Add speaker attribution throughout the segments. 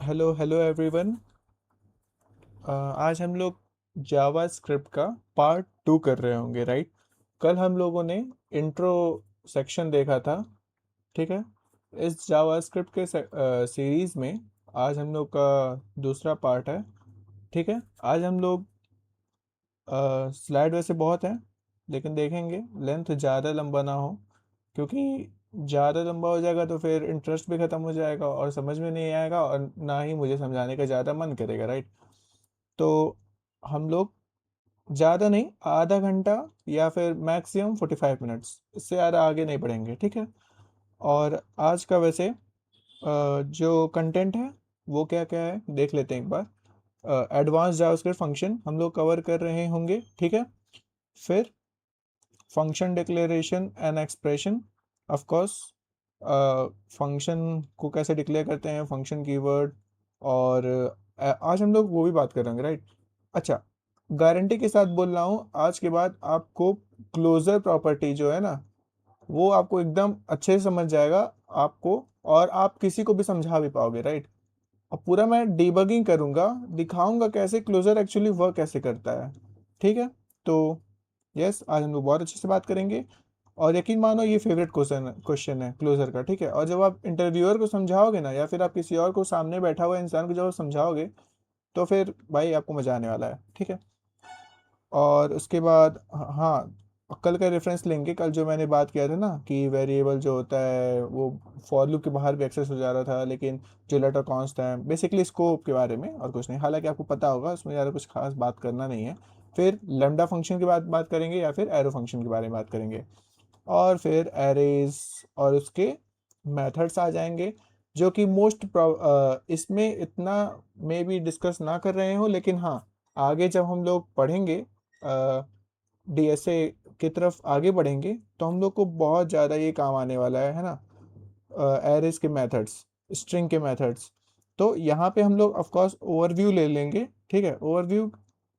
Speaker 1: Hello hello everyone. आज हम लोग जावा स्क्रिप्ट का पार्ट 2 कर रहे होंगे, राइट? कल हम लोगों ने इंट्रो सेक्शन देखा था, ठीक है? इस जावा स्क्रिप्ट के सीरीज़ में आज हम लोग का दूसरा पार्ट है, ठीक है? आज हम लोग स्लाइड वैसे बहुत हैं, लेकिन देखेंगे लेंथ ज़्यादा लंबा ना हो, क्योंकि ज़्यादा लंबा हो जाएगा तो फिर इंटरेस्ट भी ख़त्म हो जाएगा और समझ में नहीं आएगा और ना ही मुझे समझाने का ज़्यादा मन करेगा, राइट? तो हम लोग ज़्यादा नहीं, आधा घंटा या फिर मैक्सिमम 45 मिनट्स, इससे ज़्यादा आगे नहीं बढ़ेंगे, ठीक है? और आज का वैसे जो कंटेंट है वो क्या क्या है देख लेते हैं एक बार। एडवांस जावास्क्रिप्ट फंक्शन हम लोग कवर कर रहे होंगे, ठीक है? फिर function declaration and expression, of course function को कैसे डिक्लेयर करते हैं, फंक्शन कीवर्ड। और आज हम लोग वो भी बात करेंगे, राइट? अच्छा, गारंटी के साथ बोल रहा हूँ, आज के बाद आपको क्लोजर प्रॉपर्टी जो है ना, वो आपको एकदम अच्छे से समझ जाएगा आपको, और आप किसी को भी समझा भी पाओगे, राइट? और पूरा मैं डीबगिंग करूंगा, दिखाऊंगा कैसे क्लोजर एक्चुअली वर्क कैसे करता है, ठीक है? तो यस, आज हम लोग बहुत अच्छे से बात करेंगे। और यकीन मानो ये फेवरेट क्वेश्चन है क्लोजर का, ठीक है? और जब आप इंटरव्यूअर को समझाओगे ना, या फिर आप किसी और को, सामने बैठा हुआ इंसान को जब आप समझाओगे, तो फिर भाई आपको मज़ा आने वाला है, ठीक है? और उसके बाद हाँ, कल का रेफरेंस लेंगे। कल जो मैंने बात किया था ना कि वेरिएबल जो होता है वो फॉर लूप के बाहर भी एक्सेस हो जा रहा था, लेकिन जो लेटर कॉन्स्ट है बेसिकली स्कोप के बारे में और कुछ नहीं, हालांकि आपको पता होगा उसमें ज़्यादा कुछ खास बात करना नहीं है। फिर लेमडा फंक्शन की बात करेंगे, या फिर एरो फंक्शन के बारे में बात करेंगे। और फिर एरेज और उसके मेथड्स आ जाएंगे, जो कि इसमें इतना मे बी डिस्कस ना कर रहे हो, लेकिन हाँ, आगे जब हम लोग पढ़ेंगे, डीएसए की तरफ आगे बढ़ेंगे, तो हम लोग को बहुत ज़्यादा ये काम आने वाला है ना? एरेज के मेथड्स, स्ट्रिंग के मेथड्स। तो यहाँ पे हम लोग ऑफ कोर्स ओवरव्यू ले लेंगे, ठीक है? ओवरव्यू,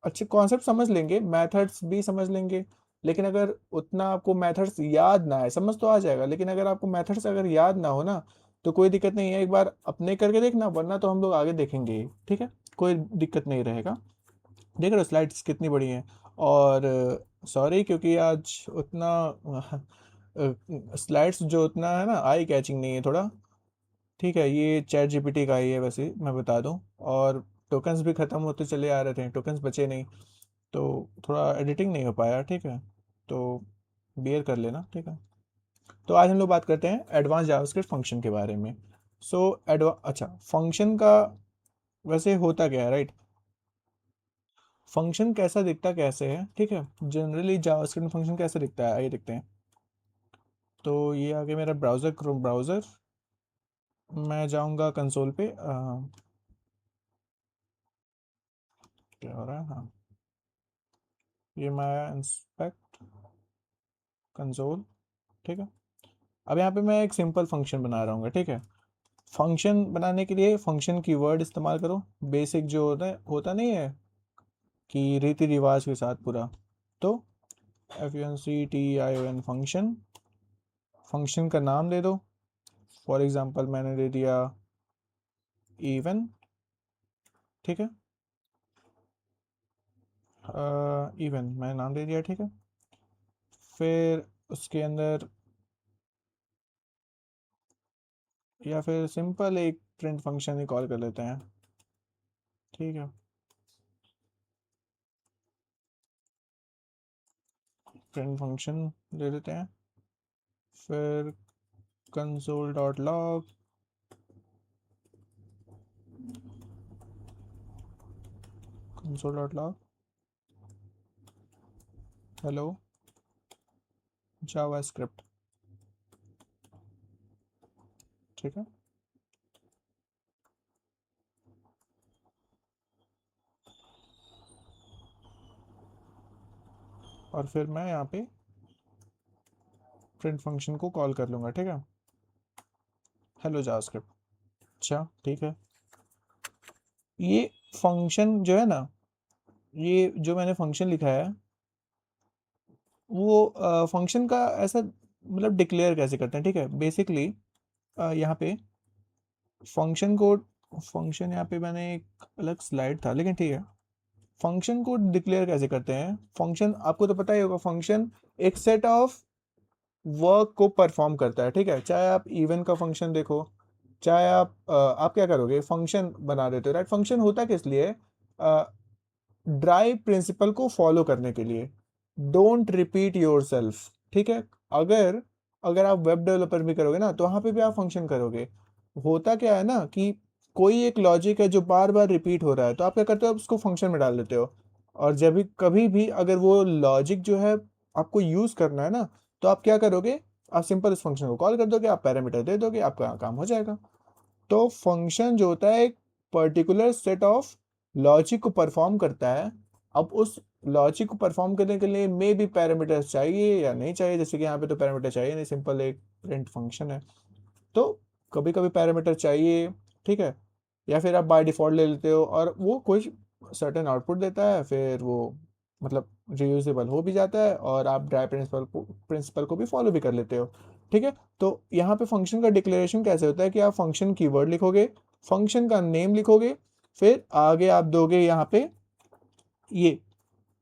Speaker 1: अच्छे कॉन्सेप्ट समझ लेंगे, मेथड्स भी समझ लेंगे। लेकिन अगर उतना आपको मेथड्स याद ना है, समझ तो आ जाएगा, लेकिन अगर आपको मेथड्स अगर याद ना हो ना, तो कोई दिक्कत नहीं है, एक बार अपने करके देखना, वरना तो हम लोग आगे देखेंगे ही, ठीक है? कोई दिक्कत नहीं रहेगा। देख रहे हो स्लाइड्स कितनी बड़ी हैं? और सॉरी, क्योंकि आज उतना स्लाइड्स जो उतना है ना, आई कैचिंग नहीं है थोड़ा, ठीक है? ये चैट जीपीटी का ही है वैसे, मैं बता दूं। और टोकन्स भी ख़त्म होते चले आ रहे थे, टोकन्स बचे नहीं, तो थोड़ा एडिटिंग नहीं हो पाया, ठीक है? तो बियर कर लेना, ठीक है? तो आज हम लोग बात करते हैं एडवांस जावास्क्रिप्ट फंक्शन के बारे में। सो एडवा अच्छा, फंक्शन का वैसे होता क्या है, राइट? फंक्शन कैसा दिखता कैसे है, ठीक है? जनरली जावास्क्रिप्ट फंक्शन कैसे दिखता है, आइए देखते हैं। तो ये आगे मेरा ब्राउज़र, क्रोम ब्राउज़र। मैं जाऊंगा कंसोल पे। क्या हो रहा है? हाँ, ये मैं इंस्पेक्ट कंसोल, ठीक है? अब यहाँ पे मैं एक सिंपल फंक्शन बना रहा हूँ, ठीक है? फंक्शन बनाने के लिए फंक्शन कीवर्ड इस्तेमाल करो, बेसिक जो होता नहीं है कि रीति रिवाज के साथ पूरा। तो FUNCTION फंक्शन, फंक्शन का नाम दे दो। फॉर एग्जांपल मैंने दे दिया इवन, ठीक है? इवन मैंने नाम दे दिया, ठीक है? फिर उसके अंदर, या फिर सिंपल एक प्रिंट फंक्शन ही कॉल कर लेते हैं, ठीक है? प्रिंट फंक्शन दे देते हैं। फिर console dot log, console dot log hello JavaScript, ठीक है? और फिर मैं यहाँ पे प्रिंट फंक्शन को कॉल कर लूँगा, ठीक है? हेलो जावा स्क्रिप्ट। अच्छा, ठीक है। ये फंक्शन जो है ना, ये जो मैंने फंक्शन लिखा है, वो फंक्शन का ऐसा डिक्लेयर कैसे करते हैं, ठीक है? बेसिकली यहाँ पे फंक्शन को फंक्शन यहाँ पे मैंने एक अलग स्लाइड था, लेकिन ठीक है। फंक्शन को डिक्लेयर कैसे करते हैं? फंक्शन आपको तो पता ही होगा, फंक्शन एक सेट ऑफ वर्क को परफॉर्म करता है, ठीक है। चाहे आप इवन का फंक्शन देखो, चाहे आप क्या करोगे, फंक्शन बना देते हो, राइट। फंक्शन होता किस लिए? ड्राइव प्रिंसिपल को फॉलो करने के लिए। डोंट रिपीट योर सेल्फ, ठीक है। अगर अगर आप वेब डेवलपर भी करोगे ना, तो वहां पे भी आप फंक्शन करोगे। होता क्या है ना कि कोई एक लॉजिक है जो बार बार रिपीट हो रहा है, तो आप क्या करते हो, आप उसको फंक्शन में डाल देते हो। और जब भी कभी भी अगर वो लॉजिक जो है आपको यूज करना है ना, तो आप क्या करोगे, आप सिंपल इस फंक्शन को कॉल कर दोगे, आप पैरामीटर दे दोगे, आपका काम हो जाएगा। तो फंक्शन जो होता है एक पर्टिकुलर सेट ऑफ लॉजिक को परफॉर्म करता है। अब उस लॉजिक को परफॉर्म करने के लिए मे भी पैरामीटर्स चाहिए या नहीं चाहिए, जैसे कि यहाँ पे तो पैरामीटर चाहिए नहीं, सिंपल एक प्रिंट फंक्शन है। तो कभी कभी पैरामीटर चाहिए, ठीक है। या फिर आप बाय डिफॉल्ट ले लेते हो और वो कुछ सर्टेन आउटपुट देता है, फिर वो मतलब रियूजेबल हो भी जाता है, और आप ड्राई प्रिंसिपल को भी फॉलो भी कर लेते हो, ठीक है। तो यहाँ पे फंक्शन का डिक्लेरेशन कैसे होता है कि आप फंक्शन कीवर्ड लिखोगे, फंक्शन का नेम लिखोगे, फिर आगे आप दोगे यहाँ पे ये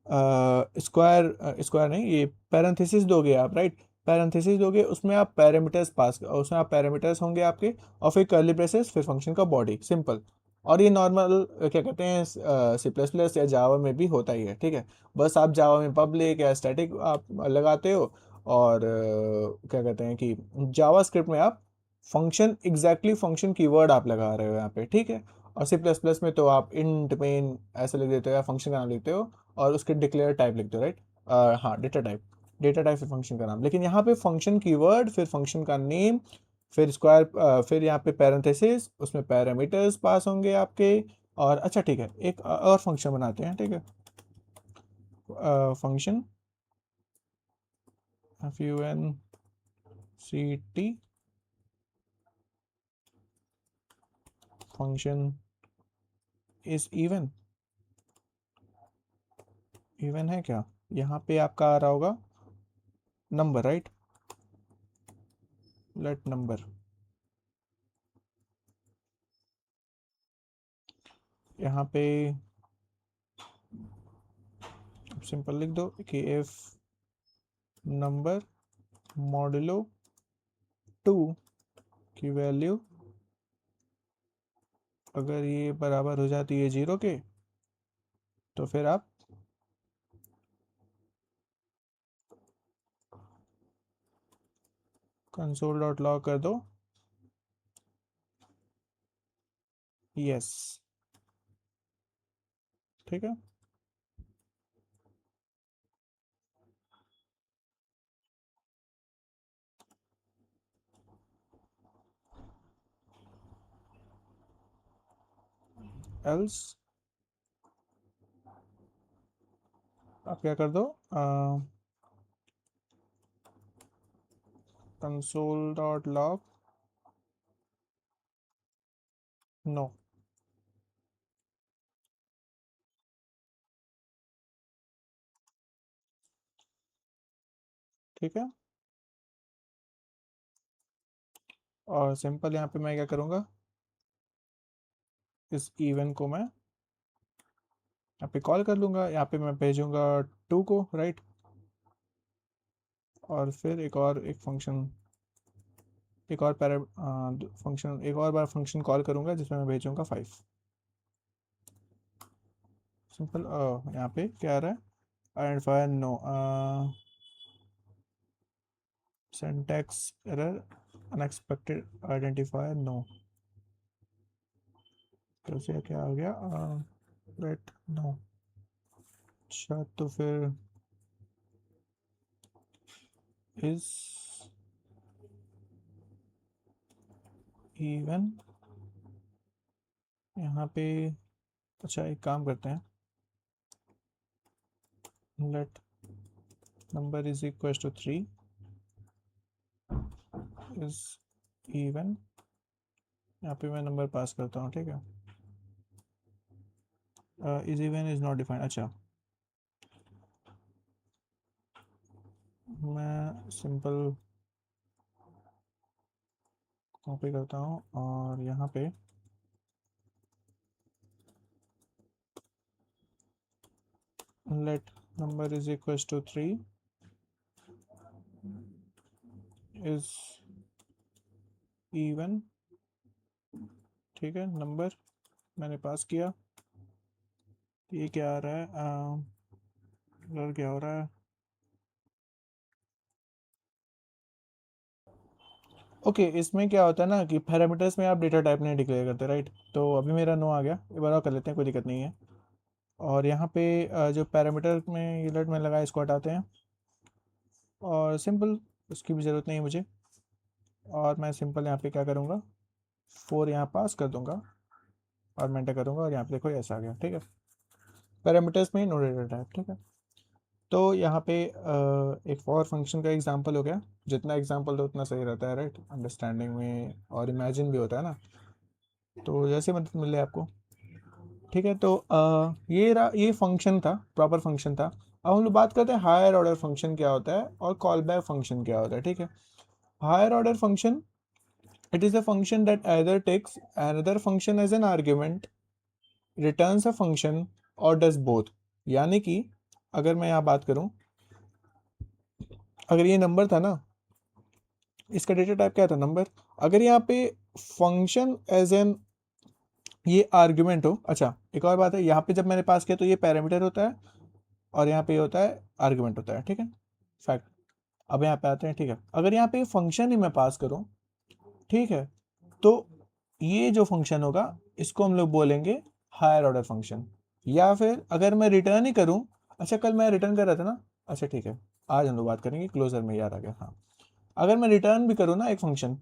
Speaker 1: स्क्वायर स्क्वायर नहीं, ये पैरेंथेसिस दोगे आप, राइट। पैरेंथेसिस दोगे, उसमें आप पैरामीटर्स उसमें आप पैरामीटर्स होंगे आपके, और फिर कर्ली ब्रेसेस, फिर फंक्शन का बॉडी, सिंपल। और ये नॉर्मल क्या कहते हैं, सी प्लस प्लस या जावा में भी होता ही है, ठीक है। बस आप जावा में पब्लिक या स्टैटिक आप लगाते हो, और क्या कहते हैं कि जावा स्क्रिप्ट में आप फंक्शन एग्जैक्टली फंक्शन कीवर्ड आप लगा रहे हो यहाँ पे, ठीक है। और सी प्लस प्लस में तो आप इंट मेन ऐसे लिख देते हो, या फंक्शन का नाम लिखते हो, और उसके डिक्लेयर टाइप लिख दो, राइट। हाँ, डेटा टाइप, डेटा टाइप फिर फंक्शन का नाम। लेकिन यहाँ पे फंक्शन कीवर्ड, फिर फंक्शन का नेम, फिर स्क्वायर, फिर यहाँ पे पैरेंथेसिस, उसमें पैरामीटर्स पास होंगे आपके। और अच्छा ठीक है, एक और फंक्शन बनाते हैं, ठीक है। Function FUNCT function is even. Even है क्या? यहाँ पे आपका आ रहा होगा नंबर, राइट। लेट नंबर, यहाँ पे सिंपल लिख दो कि इफ नंबर मॉडुलो 2 की वैल्यू अगर ये बराबर हो जाती है 0 के, तो फिर आप कंसोल डॉट लॉग कर दो यस, ठीक है। एल्स आप क्या कर दो, कंसोल डॉट लॉग नो, ठीक है। और सिंपल यहाँ पे मैं क्या करूँगा, इस इवन को मैं यहाँ पे कॉल कर लूँगा, यहाँ पे मैं भेजूँगा 2 को, राइट। और फिर एक फंक्शन, एक और पैरा फंक्शन, एक और बार फंक्शन कॉल करूँगा जिसमें मैं भेजूँगा 5, सिंपल। यहाँ पे क्या आ रहा है, identifier no, syntax error, unexpected identifier no, कैसे क्या आ गया, लेट नो। अच्छा तो फिर इस इवन यहाँ पे, अच्छा एक काम करते हैं, let number is equal to 3 is even, यहाँ पे मैं नंबर पास करता हूँ, ठीक है। Is even is not defined, अच्छा मैं सिंपल कॉपी करता हूँ, और यहाँ पे let number is equals to 3 is even, ठीक है, नंबर मैंने पास किया। ये क्या आ रहा है, क्या हो रहा है, ओके इसमें क्या होता है ना कि पैरामीटर्स में आप डेटा टाइप नहीं डिक्लेयर करते, राइट। तो अभी मेरा नो आ गया, एक बार और कर लेते हैं, कोई दिक्कत नहीं है। और यहाँ पे जो पैरामीटर में यूनिट में लगा इसको हटाते हैं, और सिंपल, उसकी भी ज़रूरत नहीं है मुझे। और मैं सिंपल यहाँ पे क्या करूँगा, 4 यहाँ पास कर दूँगा और मैं एंटर करूँगा, और यहाँ पे देखो ऐसा आ गया, ठीक है। पैरामीटर्स में नो डेटा टाइप, ठीक है। तो यहाँ पे एक फॉर फंक्शन का एग्जांपल हो गया। जितना एग्जांपल दो उतना सही रहता है, राइट, अंडरस्टैंडिंग में, और इमेजिन भी होता है ना, तो जैसे मदद मिले आपको, ठीक है। तो ये फंक्शन था, प्रॉपर फंक्शन था। अब हम लोग बात करते हैं हायर ऑर्डर फंक्शन क्या होता है और कॉल बैक फंक्शन क्या होता है, ठीक है। Higher order function, it is a function that either takes another function as an argument, returns a function, or does both। यानी कि अगर मैं यहाँ बात करूँ, अगर ये नंबर था ना, इसका डेटा टाइप क्या था, नंबर। अगर यहाँ पे फंक्शन एज एन ये आर्ग्यूमेंट हो, अच्छा एक और बात है, यहाँ पे जब मैंने पास किया तो ये पैरामीटर होता है, और यहाँ पे होता है आर्ग्यूमेंट होता है, ठीक है, फैक्ट। अब यहाँ पे आते हैं, ठीक है। अगर यहाँ पे फंक्शन ही मैं पास करूँ, ठीक है, तो ये जो फंक्शन होगा इसको हम लोग बोलेंगे हायर ऑर्डर फंक्शन। या फिर अगर मैं रिटर्न ही करूँ, अच्छा कल मैं रिटर्न कर रहा था ना, अच्छा ठीक है, आज हम लोग बात करेंगे, क्लोजर में याद आ गया, हाँ। अगर मैं रिटर्न भी करूँ ना एक फंक्शन,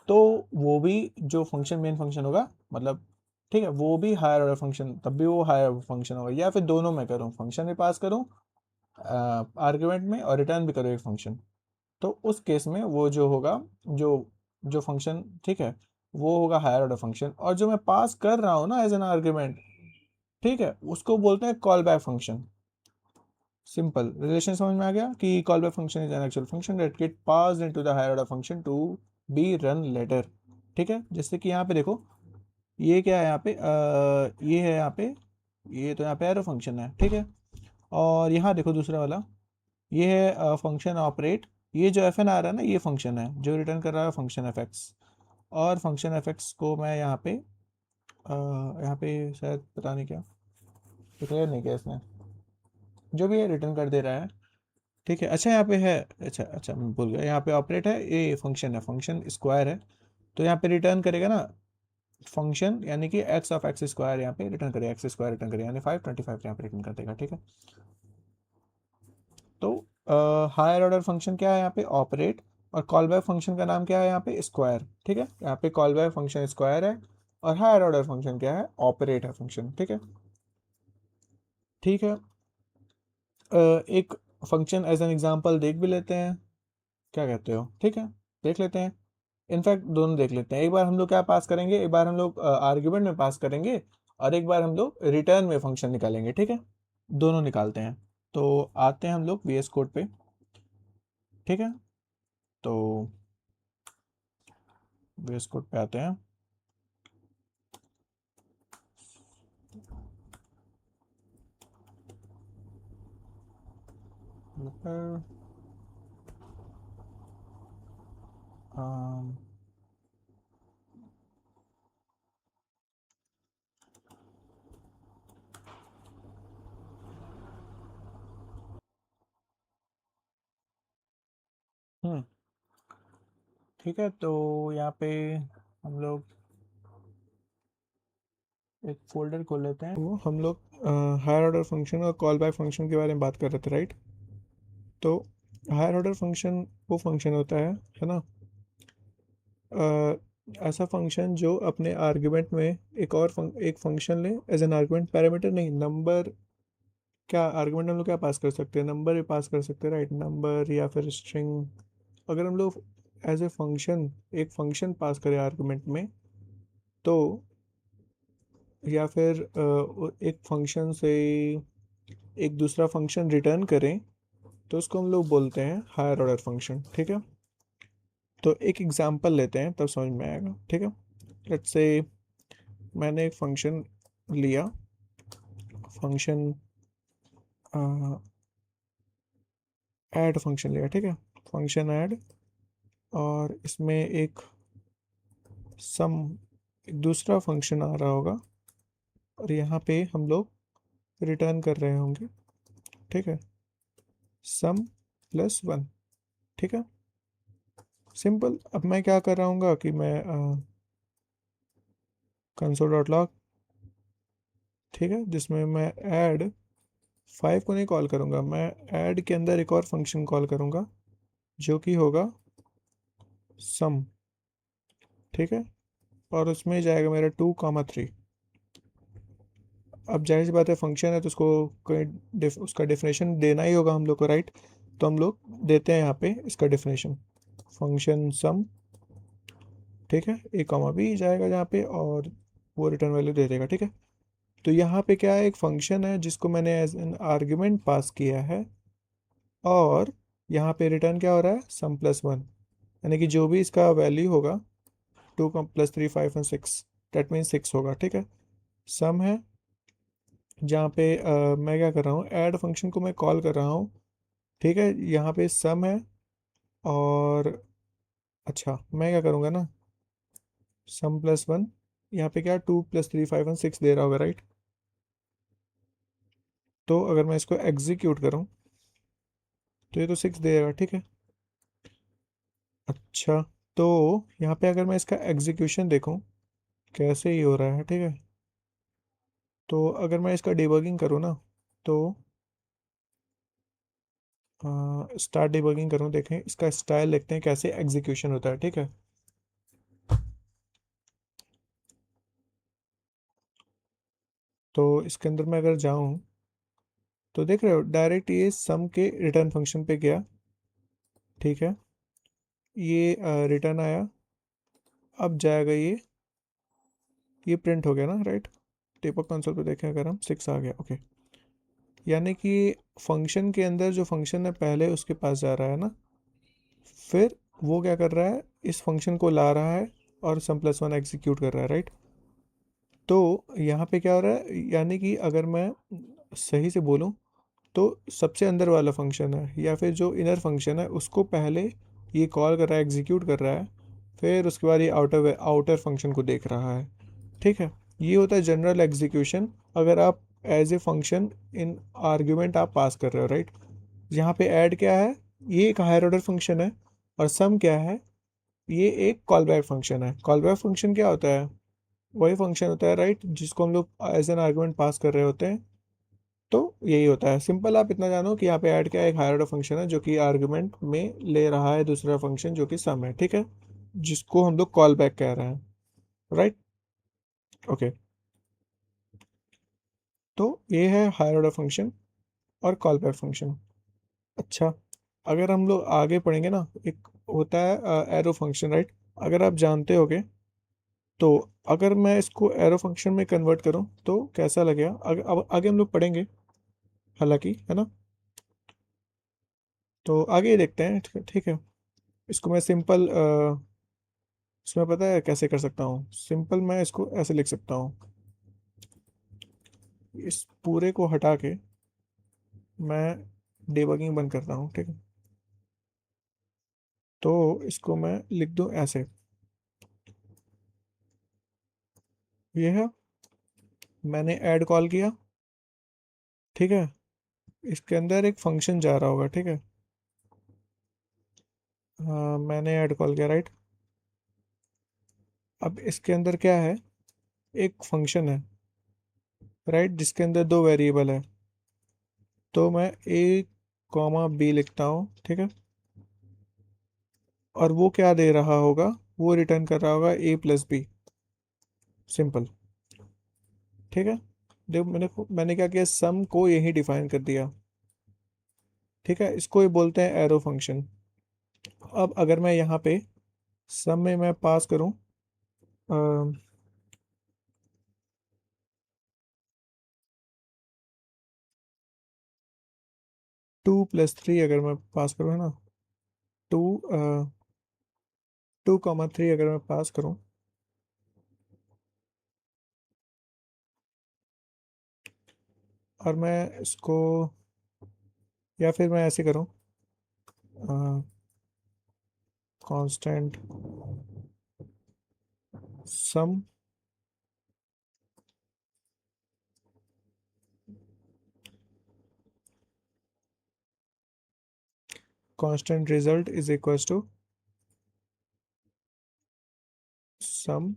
Speaker 1: तो वो भी जो फंक्शन मेन फंक्शन होगा, मतलब, ठीक है, वो भी हायर ऑर्डर फंक्शन, तब भी वो हायर फंक्शन होगा। या फिर दोनों में करूँ, फंक्शन भी पास करूँ आर्ग्यूमेंट में, और रिटर्न भी करूँ एक फंक्शन, तो उस केस में वो जो होगा, जो जो फंक्शन, ठीक है, वो होगा हायर ऑर्डर फंक्शन। और जो मैं पास कर रहा हूँ ना एज एन आर्ग्यूमेंट, ठीक है, उसको बोलते हैं call back function. Simple relation समझ में आ गया कि call back function is an actual function that get passed into the higher order function to be run later, ठीक है। जैसे कि यहाँ पे देखो, ये क्या है यहाँ पे, ये है यहाँ पे, ये तो यहाँ पे एरो फंक्शन है, ठीक है। और यहाँ देखो दूसरा वाला, ये है फंक्शन ऑपरेट। ये जो एफ एन आ रहा है ना, ये फंक्शन है जो रिटर्न कर रहा है फंक्शन एफ एक्स। और फंक्शन एफ एक्स को मैं यहाँ पे शायद पता नहीं क्या डिक्लेयर नहीं किया इसने, जो भी है रिटर्न कर दे रहा है, ठीक है। अच्छा यहाँ पे है, अच्छा अच्छा मैं भूल गया, यहाँ पे ऑपरेट है, ये फंक्शन है, फंक्शन स्क्वायर है। तो यहाँ पे रिटर्न करेगा ना फंक्शन, यानी कि एक्स ऑफ एक्स स्क्वायर यहाँ पे रिटर्न करेगा, एक्स स्क्वायर रिटर्न करेगा, यानी 525 यहाँ पे रिटर्न कर देगा, ठीक है। तो हायर ऑर्डर फंक्शन क्या है यहाँ पे, ऑपरेट। और कॉल बैक फंक्शन का नाम क्या है यहाँ पे, स्क्वायर, ठीक है। यहाँ पे कॉल बैक फंक्शन स्क्वायर है, और हायर ऑर्डर फंक्शन क्या है, ऑपरेट है फंक्शन, ठीक है। ठीक है, एक फंक्शन एज एन एग्जांपल देख भी लेते हैं, क्या कहते हो, ठीक है, देख लेते हैं। इनफैक्ट दोनों देख लेते हैं। एक बार हम लोग क्या पास करेंगे, एक बार हम लोग आर्ग्यूमेंट में पास करेंगे, और एक बार हम लोग रिटर्न में फंक्शन निकालेंगे, ठीक है। दोनों निकालते हैं। तो आते हैं हम लोग वी एस कोड पे, ठीक है। तो वी एस कोड पे आते हैं। पर, अम, हम्म, ठीक है। तो यहाँ पे हम लोग एक फोल्डर खोल लेते हैं। वो हम लोग हायर ऑर्डर फंक्शन और कॉल बैक फंक्शन के बारे में बात कर रहे थे, राइट। तो हायर ऑर्डर फंक्शन वो फंक्शन होता है ना, ऐसा फंक्शन जो अपने आर्ग्यूमेंट में एक फंक्शन ले एज एन आर्ग्यूमेंट, पैरामीटर नहीं, नंबर। क्या आर्ग्यूमेंट हम लोग क्या पास कर सकते हैं, नंबर ही पास कर सकते हैं, राइट, नंबर या फिर स्ट्रिंग। अगर हम लोग एज ए फंक्शन एक फंक्शन पास करें आर्गुमेंट में, तो या फिर एक फंक्शन से एक दूसरा फंक्शन रिटर्न करें, तो उसको हम लोग बोलते हैं हायर ऑर्डर फंक्शन, ठीक है। तो एक एग्जांपल लेते हैं तब समझ में आएगा, ठीक है। लेट्स से मैंने एक फंक्शन लिया, फंक्शन ऐड फंक्शन लिया, ठीक है, फंक्शन ऐड, और इसमें एक सम दूसरा फंक्शन आ रहा होगा, और यहाँ पे हम लोग रिटर्न कर रहे होंगे, ठीक है, सम प्लस वन, ठीक है, सिंपल। अब मैं क्या कर रहा हूँ कि मैं कंसोल डॉट लॉग, ठीक है, जिसमें मैं ऐड फाइव को नहीं कॉल करूँगा, मैं ऐड के अंदर एक और फंक्शन कॉल करूँगा जो कि होगा सम, ठीक है, और उसमें जाएगा मेरा 2, 3। अब जाहिर सी बात है फंक्शन है तो उसको कोई उसका डेफिनेशन देना ही होगा हम लोग को, राइट। तो हम लोग देते हैं यहाँ पे इसका डेफिनेशन, फंक्शन सम, ठीक है, A, B जाएगा जहाँ पे, और वो रिटर्न वैल्यू दे देगा, ठीक है। तो यहाँ पे क्या है, एक फंक्शन है जिसको मैंने एज एन आर्ग्यूमेंट पास किया है, और यहाँ पे रिटर्न क्या हो रहा है, सम प्लस वन, यानी कि जो भी इसका वैल्यू होगा, 2 + 3, 5 और 6, डेट मीन 6 होगा, ठीक है। सम है, जहाँ पे मैं क्या कर रहा हूँ, ऐड फंक्शन को मैं कॉल कर रहा हूँ, ठीक है, यहाँ पे सम है, और अच्छा मैं क्या करूँगा ना, सम प्लस वन, यहाँ पे क्या 2 + 3, 5 और 6 दे रहा होगा, राइट। तो अगर मैं इसको एग्जीक्यूट करूँ तो ये तो 6 देगा, ठीक है। अच्छा, तो यहाँ पे अगर मैं इसका एग्जीक्यूशन देखूँ कैसे ही हो रहा है, ठीक है, तो अगर मैं इसका डिबगिंग करूँ ना, तो स्टार्ट डिबगिंग करूँ, देखें इसका स्टाइल देखते हैं कैसे एग्जीक्यूशन होता है, ठीक है। तो इसके अंदर मैं अगर जाऊँ तो देख रहे हो डायरेक्ट ये सम के रिटर्न फंक्शन पे गया, ठीक है, ये रिटर्न आया, अब जाएगा ये प्रिंट हो गया ना, राइट। टेबल कंसोल पे देखें अगर हम 6 आ गया, ओके, यानी कि फंक्शन के अंदर जो फंक्शन है पहले उसके पास जा रहा है ना, फिर वो क्या कर रहा है, इस फंक्शन को ला रहा है और सम प्लस वन एग्जीक्यूट कर रहा है, राइट। तो यहाँ पे क्या हो रहा है, यानी कि अगर मैं सही से बोलूँ तो सबसे अंदर वाला फंक्शन है या फिर जो इनर फंक्शन है उसको पहले ये कॉल कर रहा है, एग्जीक्यूट कर रहा है, फिर उसके बाद ये आउटर आउटर फंक्शन को देख रहा है, ठीक है। ये होता है जनरल एग्जीक्यूशन, अगर आप as a function in argument आप पास कर रहे हो, राइट। यहाँ पे ऐड क्या है, ये एक हायर ऑर्डर फंक्शन है, और सम क्या है, ये एक कॉल बैक फंक्शन है। कॉल बैक फंक्शन क्या होता है, वही फंक्शन होता है, राइट, जिसको हम लोग एज एन आर्गुमेंट पास कर रहे होते हैं। तो यही होता है, सिंपल आप इतना जानो कि यहाँ पे ऐड क्या है, एक हायर ऑर्डर फंक्शन है जो कि आर्गुमेंट में ले रहा है दूसरा फंक्शन जो कि सम है, ठीक है, जिसको हम लोग कॉल बैक कह रहे हैं, राइट। ओके, तो ये है हायर ऑर्डर फंक्शन और कॉल बैक फंक्शन। अच्छा, अगर हम लोग आगे पढ़ेंगे ना, एक होता है एरो फंक्शन, राइट, अगर आप जानते होगे तो। अगर मैं इसको एरो फंक्शन में कन्वर्ट करूं तो कैसा लगेगा, अब आगे हम लोग पढ़ेंगे हालांकि, है ना। तो आगे ही देखते हैं, ठीक है, ठीक है। इसको मैं सिंपल इसमें पता है कैसे कर सकता हूँ, सिंपल मैं इसको ऐसे लिख सकता हूँ, इस पूरे को हटा के मैं डिबगिंग बंद करता हूँ, ठीक है। तो इसको मैं लिख दूँ ऐसे, ये है, मैंने ऐड कॉल किया, ठीक है, इसके अंदर एक फंक्शन जा रहा होगा, ठीक है। हाँ, मैंने ऐड कॉल किया, राइट। अब इसके अंदर क्या है, एक फंक्शन है, राइट, जिसके अंदर दो वेरिएबल है। तो मैं A, B लिखता हूँ, ठीक है, और वो क्या दे रहा होगा, वो रिटर्न कर रहा होगा A + B, सिंपल, ठीक है। देखो मैंने क्या किया, सम को यही डिफाइन कर दिया, ठीक है, इसको ये बोलते हैं एरो फंक्शन। अब अगर मैं यहाँ पे सम में मैं पास करूँ 2 + 3, अगर मैं पास करूँ, है ना, 2 2, 3 अगर मैं पास करूँ, और मैं इसको या फिर मैं ऐसे करूँ, constant sum constant result is equals to sum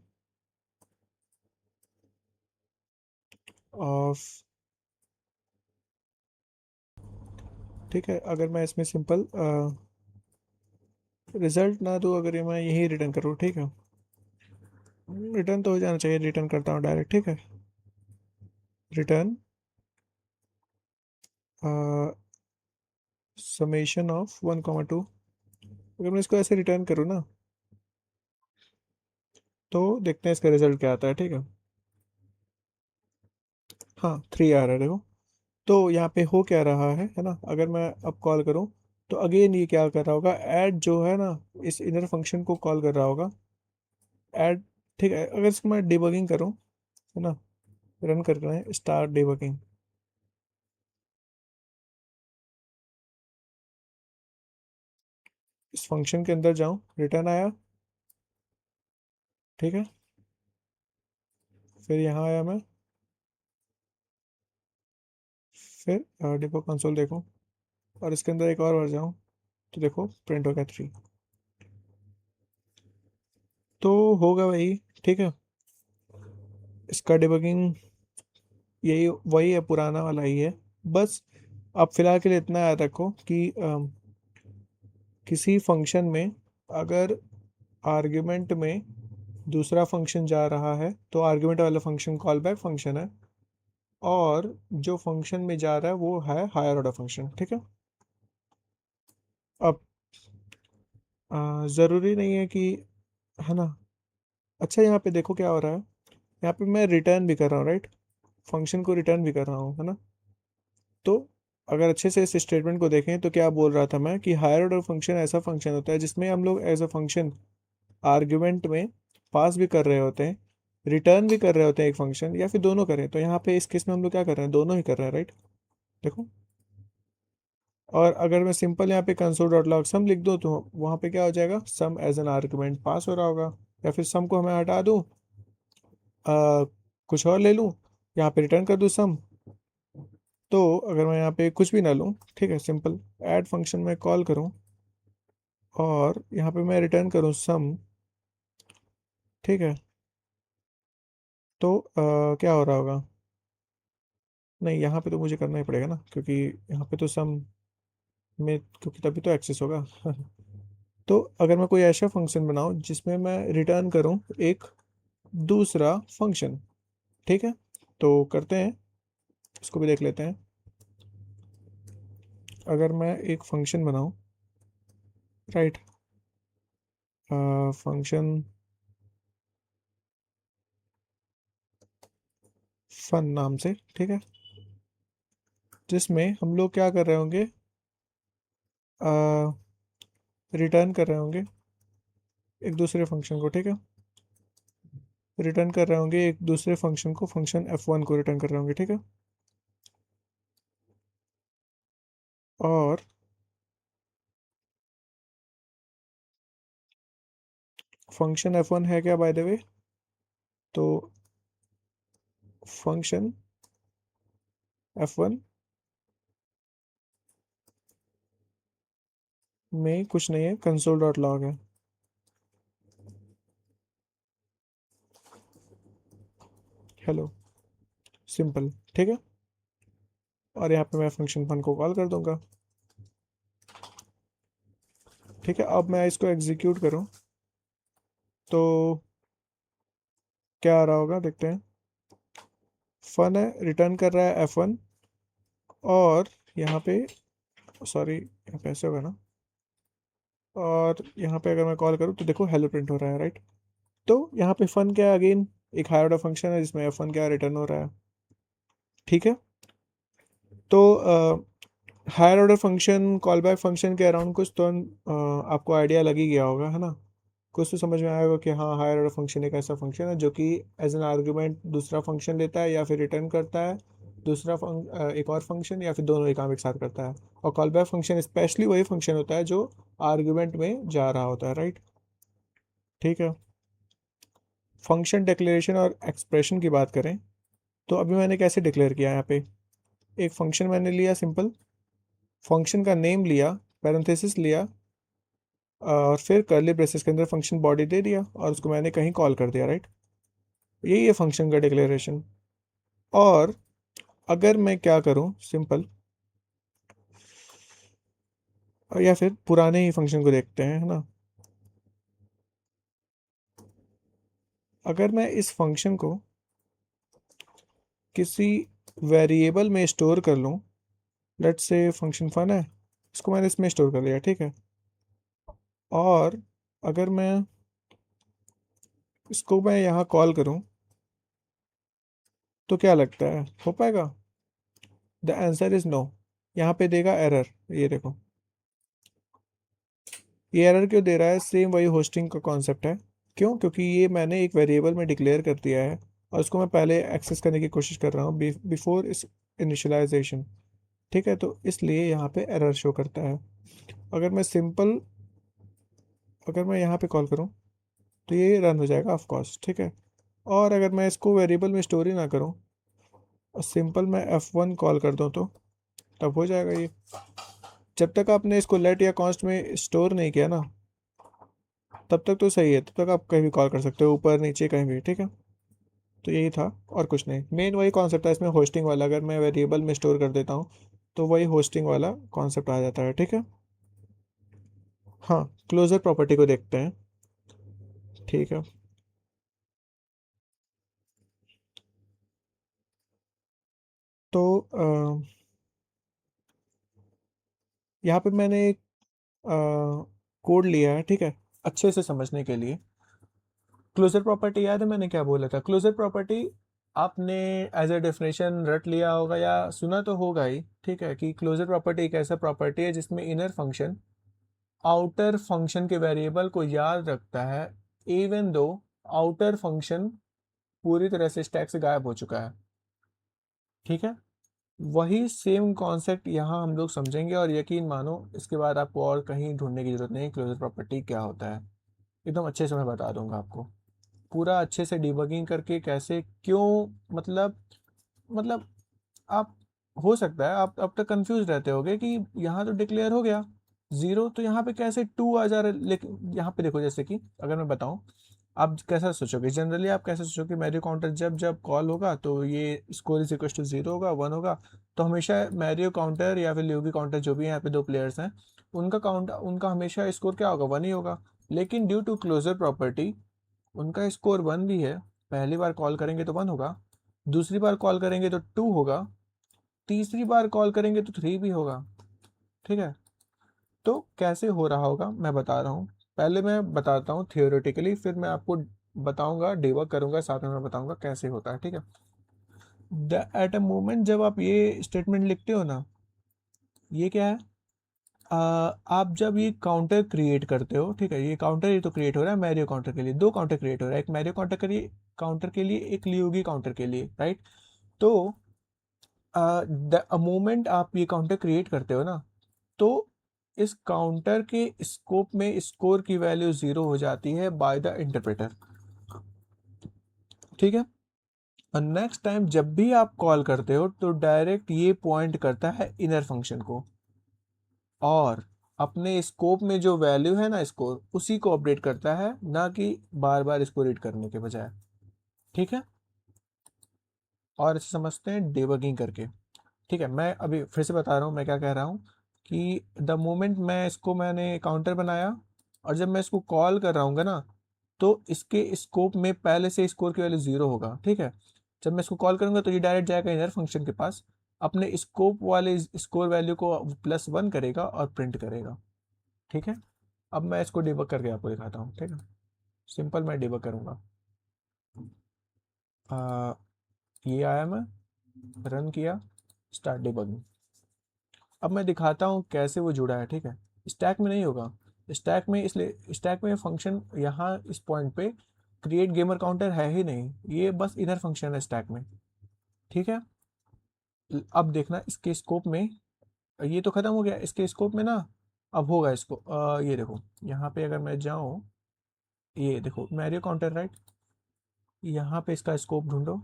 Speaker 1: of. ठीक है, अगर मैं इसमें सिंपल रिजल्ट ना दूँ, अगर ये मैं यही रिटर्न करूँ, ठीक है, रिटर्न तो हो जाना चाहिए, रिटर्न करता हूँ डायरेक्ट, ठीक है, रिटर्न समेशन ऑफ 1,2। अगर मैं इसको ऐसे रिटर्न करूँ ना, तो देखते हैं इसका रिजल्ट क्या आता है, ठीक है। हाँ, 3 आ रहा है, देखो। तो यहाँ पे हो क्या रहा है ना, अगर मैं अब कॉल करूँ, तो अगेन ये क्या कर रहा होगा, ऐड जो है ना, इस इनर फंक्शन को कॉल कर रहा होगा, ऐड। ठीक है, अगर इसको मैं डिबगिंग करूँ, है ना, रन कर रहे हैं, स्टार्ट डिबगिंग, इस फंक्शन के अंदर जाऊँ, रिटर्न आया, ठीक है। फिर यहाँ आया मैं, फिर डिबग कंसोल देखूँ, और इसके अंदर एक और बार जाऊँ, तो देखो प्रिंट हो गया 3। तो होगा वही, ठीक है, इसका डिबगिंग यही वही है, पुराना वाला ही है। बस अब फिलहाल के लिए इतना याद रखो कि किसी फंक्शन में अगर आर्ग्यूमेंट में दूसरा फंक्शन जा रहा है, तो आर्ग्यूमेंट वाला फंक्शन कॉल बैक फंक्शन है, और जो फंक्शन में जा रहा है वो है हायर ऑर्डर फंक्शन, ठीक है। अब ज़रूरी नहीं है कि, है ना। अच्छा, यहाँ पे देखो क्या हो रहा है, यहाँ पे मैं रिटर्न भी कर रहा हूँ, राइट, फंक्शन को रिटर्न भी कर रहा हूँ, है ना। तो अगर अच्छे से इस स्टेटमेंट को देखें, तो क्या बोल रहा था मैं कि हायर ऑर्डर फंक्शन ऐसा फंक्शन होता है जिसमें हम लोग एज अ फंक्शन आर्ग्यूमेंट में पास भी कर रहे होते हैं, रिटर्न भी कर रहे होते हैं एक फंक्शन, या फिर दोनों करें। तो यहाँ पे इस केस में हम लोग क्या कर रहे हैं, दोनों ही कर रहे हैं, राइट, देखो। और अगर मैं सिंपल यहाँ पे कंसोल डॉट लॉग सम लिख दूँ, तो वहाँ पे क्या हो जाएगा, सम एज एन आर्ग्यूमेंट पास हो रहा होगा। या फिर सम को हमें हटा दूँ, कुछ और ले लूँ, यहाँ पे रिटर्न कर दूँ सम। तो अगर मैं यहाँ पे कुछ भी ना लूँ, ठीक है, सिंपल ऐड फंक्शन में कॉल करूँ, और यहाँ पे मैं रिटर्न करूँ सम, ठीक है, तो क्या हो रहा होगा, नहीं, यहाँ पे तो मुझे करना ही पड़ेगा ना, क्योंकि यहाँ पे तो सम में, क्योंकि तभी तो एक्सेस होगा। तो अगर मैं कोई ऐसा फंक्शन बनाऊँ जिसमें मैं रिटर्न करूँ एक दूसरा फंक्शन, ठीक है, तो करते हैं, इसको भी देख लेते हैं। अगर मैं एक फंक्शन बनाऊँ, राइट, फंक्शन फन नाम से, ठीक है, जिसमें हम लोग क्या कर रहे होंगे, रिटर्न कर रहे होंगे एक दूसरे फंक्शन को, ठीक है, रिटर्न कर रहे होंगे एक दूसरे फंक्शन को, फंक्शन f1 को रिटर्न कर रहे होंगे, ठीक है। और फंक्शन f1 है क्या, बाय द वे, तो फंक्शन f1 में कुछ नहीं है, कंसोल डॉट लॉग है, हेलो, सिंपल, ठीक है। और यहाँ पे मैं फंक्शन फन को कॉल कर दूंगा, ठीक है। अब मैं इसको एग्जीक्यूट करूँ, तो क्या आ रहा होगा, देखते हैं। फन है, रिटर्न कर रहा है f1, और यहाँ पे, सॉरी, यहाँ पे ऐसे होगा ना, और यहाँ पे अगर मैं कॉल करूँ, तो देखो हेलो प्रिंट हो रहा है, राइट। तो यहाँ पे फन क्या है, अगेन एक हायर ऑर्डर फंक्शन है जिसमें f1 क्या रिटर्न हो रहा है, ठीक है। तो higher order function call back function के अराउंड कुछ तो आपको आइडिया लग ही गया होगा, है ना। कुछ तो समझ में आएगा कि हाँ, हायर ऑर्डर फंक्शन एक ऐसा फंक्शन है जो कि एज एन आर्ग्यूमेंट दूसरा फंक्शन लेता है या फिर रिटर्न करता है, एक और फंक्शन, या फिर दोनों ही काम एक साथ करता है। और कॉल बैक फंक्शन स्पेशली वही फंक्शन होता है जो आर्ग्यूमेंट में जा रहा होता है, राइट। ठीक है। फंक्शन डिक्लेरेशन और एक्सप्रेशन की बात करें तो अभी मैंने कैसे डिक्लेयर किया यहाँ पे, एक फंक्शन मैंने लिया सिंपल, फंक्शन का नेम लिया, पैरेंथेसिस लिया, और फिर कर्ली ब्रेसेस के अंदर फंक्शन बॉडी दे दिया और उसको मैंने कहीं कॉल कर दिया, राइट। यही है फंक्शन का डिक्लेरेशन। और अगर मैं क्या करूँ सिंपल, या फिर पुराने ही फंक्शन को देखते हैं, है ना। अगर मैं इस फंक्शन को किसी वेरिएबल में स्टोर कर लूँ, लेट्स से फंक्शन फन है, इसको मैंने इसमें स्टोर कर लिया, ठीक है। और अगर मैं इसको मैं यहाँ कॉल करूँ तो क्या लगता है हो पाएगा? The answer is no. यहाँ पे देगा एरर, ये देखो। ये एरर क्यों दे रहा है? सेम वही होस्टिंग का कॉन्सेप्ट है। क्यों? क्योंकि ये मैंने एक वेरिएबल में डिक्लेयर कर दिया है और उसको मैं पहले एक्सेस करने की कोशिश कर रहा हूँ बिफोर इस इनिशियलाइजेशन। ठीक है, तो इसलिए यहाँ पे एरर शो करता है। अगर मैं सिंपल, अगर मैं यहाँ पे कॉल करूँ तो ये रन हो जाएगा ऑफ कोर्स, ठीक है। और अगर मैं इसको वेरिएबल में स्टोर ही ना करूँ और सिंपल मैं F1 कॉल कर दूँ तो तब हो जाएगा ये। जब तक आपने इसको लेट या कॉन्स्ट में स्टोर नहीं किया ना, तब तक तो सही है, तब तक आप कहीं भी कॉल कर सकते हो, ऊपर नीचे कहीं भी, ठीक है। तो यही था और कुछ नहीं, मेन वही कॉन्सेप्ट है इसमें होस्टिंग वाला। अगर मैं वेरिएबल में स्टोर कर देता हूँ तो वही होस्टिंग वाला कॉन्सेप्ट आ जाता है, ठीक है। हाँ, क्लोजर प्रॉपर्टी को देखते हैं। ठीक है, तो यहाँ पे मैंने एक कोड लिया है, ठीक है, अच्छे से समझने के लिए। क्लोजर प्रॉपर्टी याद है मैंने क्या बोला था? क्लोजर प्रॉपर्टी आपने एज अ डेफिनेशन रट लिया होगा या सुना तो होगा ही, ठीक है, कि क्लोजर प्रॉपर्टी एक ऐसा प्रॉपर्टी है जिसमें इनर फंक्शन आउटर फंक्शन के वेरिएबल को याद रखता है, इवन दो आउटर फंक्शन पूरी तरह से स्टैक से गायब हो चुका है। ठीक है, वही सेम कॉन्सेप्ट यहाँ हम लोग समझेंगे और यकीन मानो इसके बाद आपको और कहीं ढूंढने की जरूरत नहीं, क्लोजर प्रॉपर्टी क्या होता है एकदम अच्छे से मैं बता दूंगा आपको, पूरा अच्छे से डिबगिंग करके कैसे क्यों। मतलब आप, हो सकता है आप अब तक कंफ्यूज रहते होगे कि यहाँ तो डिक्लेयर हो गया जीरो, तो यहाँ पे कैसे टू आ जा रहा है। लेकिन यहाँ पे देखो, जैसे कि अगर मैं बताऊँ, आप कैसा सोचोगे, जनरली आप कैसे सोचोगे, मैरियो काउंटर जब जब कॉल होगा तो ये score is equal to zero होगा, वन होगा। तो हमेशा मैरियो काउंटर या फिर ल्यूगी काउंटर, जो भी यहाँ पे दो प्लेयर्स हैं, उनका हमेशा स्कोर क्या होगा, वन ही होगा। लेकिन ड्यू टू क्लोजर प्रॉपर्टी उनका स्कोर वन भी है। पहली बार कॉल करेंगे तो वन होगा, दूसरी बार कॉल करेंगे तो टू होगा, तीसरी बार कॉल करेंगे तो थ्री भी होगा। ठीक है, तो कैसे हो रहा होगा मैं बता रहा हूँ। पहले मैं बताता हूँ थियोरेटिकली, फिर मैं आपको बताऊंगा, डिबग करूंगा, साथ में मैं बताऊंगा कैसे होता है, ठीक है। एट अ मोमेंट जब आप ये स्टेटमेंट लिखते हो ना, ये क्या है? आप जब ये काउंटर क्रिएट करते हो, ठीक है, ये काउंटर ही तो क्रिएट हो रहा है मैरियो काउंटर के लिए, दो काउंटर क्रिएट हो रहा है, एक मैरियो काउंटर के लिए एक लियोगी काउंटर के लिए, राइट। तो द मोमेंट आप ये काउंटर क्रिएट करते हो ना, तो इस काउंटर के स्कोप में स्कोर की वैल्यू जीरो हो जाती है बाय द इंटरप्रेटर। ठीक है, और नेक्स्ट टाइम जब भी आप कॉल करते हो तो डायरेक्ट ये पॉइंट करता है इनर फंक्शन को, और अपने स्कोप में जो वैल्यू है ना स्कोर, उसी को अपडेट करता है, ना कि बार बार इसको रीड करने के बजाय। ठीक है, और इसे समझते हैं डिबगिंग करके। ठीक है, मैं अभी फिर से बता रहा हूँ मैं क्या कह रहा हूँ, कि द मोमेंट मैंने काउंटर बनाया और जब मैं इसको कॉल कर रहा हूँ ना, तो इसके स्कोप में पहले से स्कोर की वैल्यू जीरो होगा। ठीक है, जब मैं इसको कॉल करूंगा तो ये डायरेक्ट जाएगा इनर फंक्शन के पास, अपने स्कोप वाले स्कोर वैल्यू को प्लस वन करेगा और प्रिंट करेगा। ठीक है, अब मैं इसको डिबग करके आपको दिखाता हूँ, ठीक है। सिंपल मैं डिबग करूँगा। ये आया, मैं रन किया, स्टार्ट डिबगिंग। अब मैं दिखाता हूँ कैसे वो जुड़ा है, ठीक है। स्टैक में नहीं होगा, स्टैक में, इसलिए स्टैक में फंक्शन यहाँ इस पॉइंट पे क्रिएट गेमर काउंटर है ही नहीं, ये बस इनर फंक्शन है स्टैक में। ठीक है, अब देखना इसके स्कोप में, ये तो खत्म हो गया, इसके स्कोप में ना अब होगा इसको, ये देखो यहाँ पे अगर मैं जाऊँ, ये देखो मैरियो काउंटर राइट, यहाँ पे इसका स्कोप ढूंढो,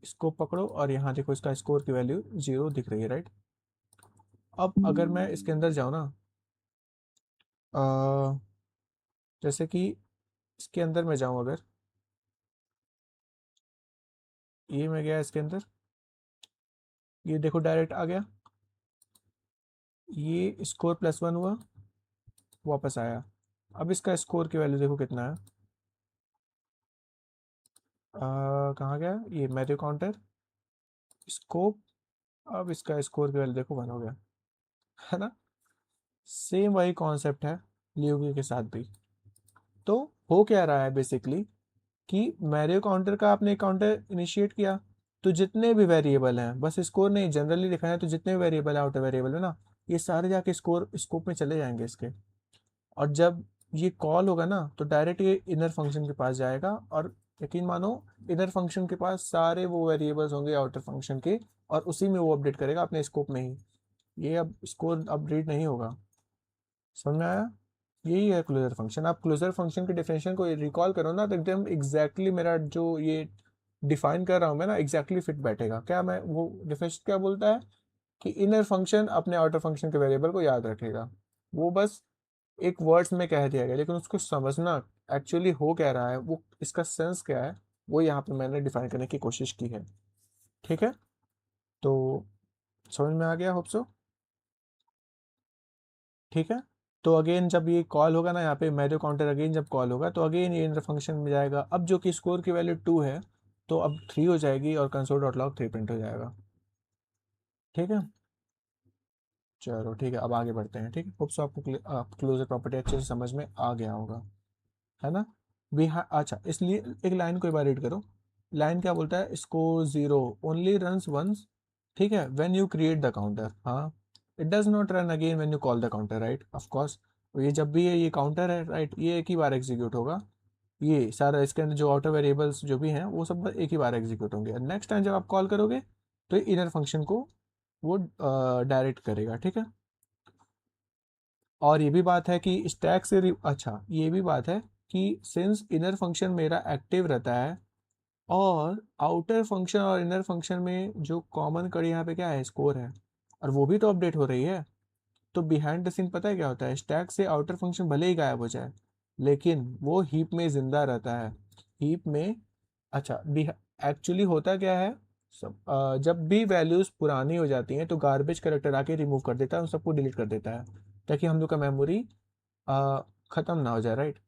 Speaker 1: स्कोप पकड़ो और यहाँ देखो इसका स्कोर की वैल्यू 0 दिख रही है राइट। अब अगर मैं इसके अंदर जाऊँ ना, अ, जैसे कि इसके अंदर मैं जाऊँ अगर, ये मैं गया इसके अंदर, ये देखो डायरेक्ट आ गया, ये स्कोर +1 हुआ, वापस आया। अब इसका स्कोर की वैल्यू देखो कितना है, कहाँ गया ये मैरियो काउंटर, स्कोप, अब इसका स्कोर की वैल्यू देखो 1 हो गया, है ना। सेम वही कॉन्सेप्ट है लियोगी के साथ भी। तो हो क्या रहा है बेसिकली कि मैरियो काउंटर का आपने काउंटर इनिशिएट किया, तो जितने भी वेरिएबल हैं, बस स्कोर नहीं जनरली लिखा है, तो जितने भी वेरिएबल है आउटर वेरिएबल है ना, ये सारे जाके स्कोर स्कोप में चले जाएंगे इसके। और जब ये कॉल होगा ना तो डायरेक्ट ये इनर फंक्शन के पास जाएगा, और यकीन मानो इनर फंक्शन के पास सारे वो वेरिएबल्स होंगे आउटर फंक्शन के, और उसी में वो अपडेट करेगा अपने स्कोप में ही। ये अब स्कोर अपडेट नहीं होगा, समझ में आया। यही है क्लोजर फंक्शन। आप क्लोजर फंक्शन के डिफिनेशन को रिकॉल करो ना, तो एकदम एग्जैक्टली मेरा जो ये डिफाइन कर रहा हूँ मैं ना, एग्जैक्टली फिट बैठेगा। क्या मैं वो डिफिनेशन क्या बोलता है कि इनर फंक्शन अपने आउटर फंक्शन के वेरिएबल को याद रखेगा। वो बस एक वर्ड्स में कह दिया गया, लेकिन उसको समझना एक्चुअली हो क्या रहा है, वो इसका सेंस क्या है, वो यहाँ पे मैंने डिफाइन करने की कोशिश की है। ठीक है, तो समझ में आ गया होप सो। ठीक है, तो अगेन जब ये कॉल होगा ना यहाँ पे मैरियो काउंटर, अगेन जब कॉल होगा तो अगेन ये इंटर फंक्शन में जाएगा। अब जो कि स्कोर की वैल्यू 2 है, तो अब 3 हो जाएगी और कंसोल डॉट लॉग 3 प्रिंट हो जाएगा। ठीक है, चलो ठीक है, अब आगे बढ़ते हैं। ठीक है, होप सो आपको क्लोजर प्रॉपर्टी अच्छे से समझ में आ गया होगा, है ना। अच्छा, इसलिए एक लाइन को एक बार रीड करो। लाइन क्या बोलता है, स्कोर 0 ओनली रन्स वंस, ठीक है, when you create the counter. हाँ, it does not run again when you call the counter, right, of course. ये जब भी ये काउंटर है राइट, ये एक ही बार एग्जीक्यूट होगा। ये सारा इसके अंदर जो ऑटो वेरिएबल्स जो भी हैं वो सब एक ही बार एग्जीक्यूट होंगे। नेक्स्ट टाइम जब आप कॉल करोगे तो इनर फंक्शन को वो डायरेक्ट करेगा। ठीक है, और ये भी बात है कि स्टैक से अच्छा, ये भी बात है कि सिंस इनर फंक्शन मेरा एक्टिव रहता है, और आउटर फंक्शन और इनर फंक्शन में जो कॉमन कड़ी यहाँ पे क्या है, स्कोर है, और वो भी तो अपडेट हो रही है। तो बिहाइंड द सीन पता है क्या होता है, स्टैक से आउटर फंक्शन भले ही गायब हो जाए, लेकिन वो हीप में जिंदा रहता है। हीप में, अच्छा, एक्चुअली होता क्या है, जब भी वैल्यूज पुरानी हो जाती हैं तो गार्बेज करेक्टर आके रिमूव कर देता है, उन सबको डिलीट कर देता है, ताकि हम लोग का मेमोरी ख़त्म ना हो जाए, राइट।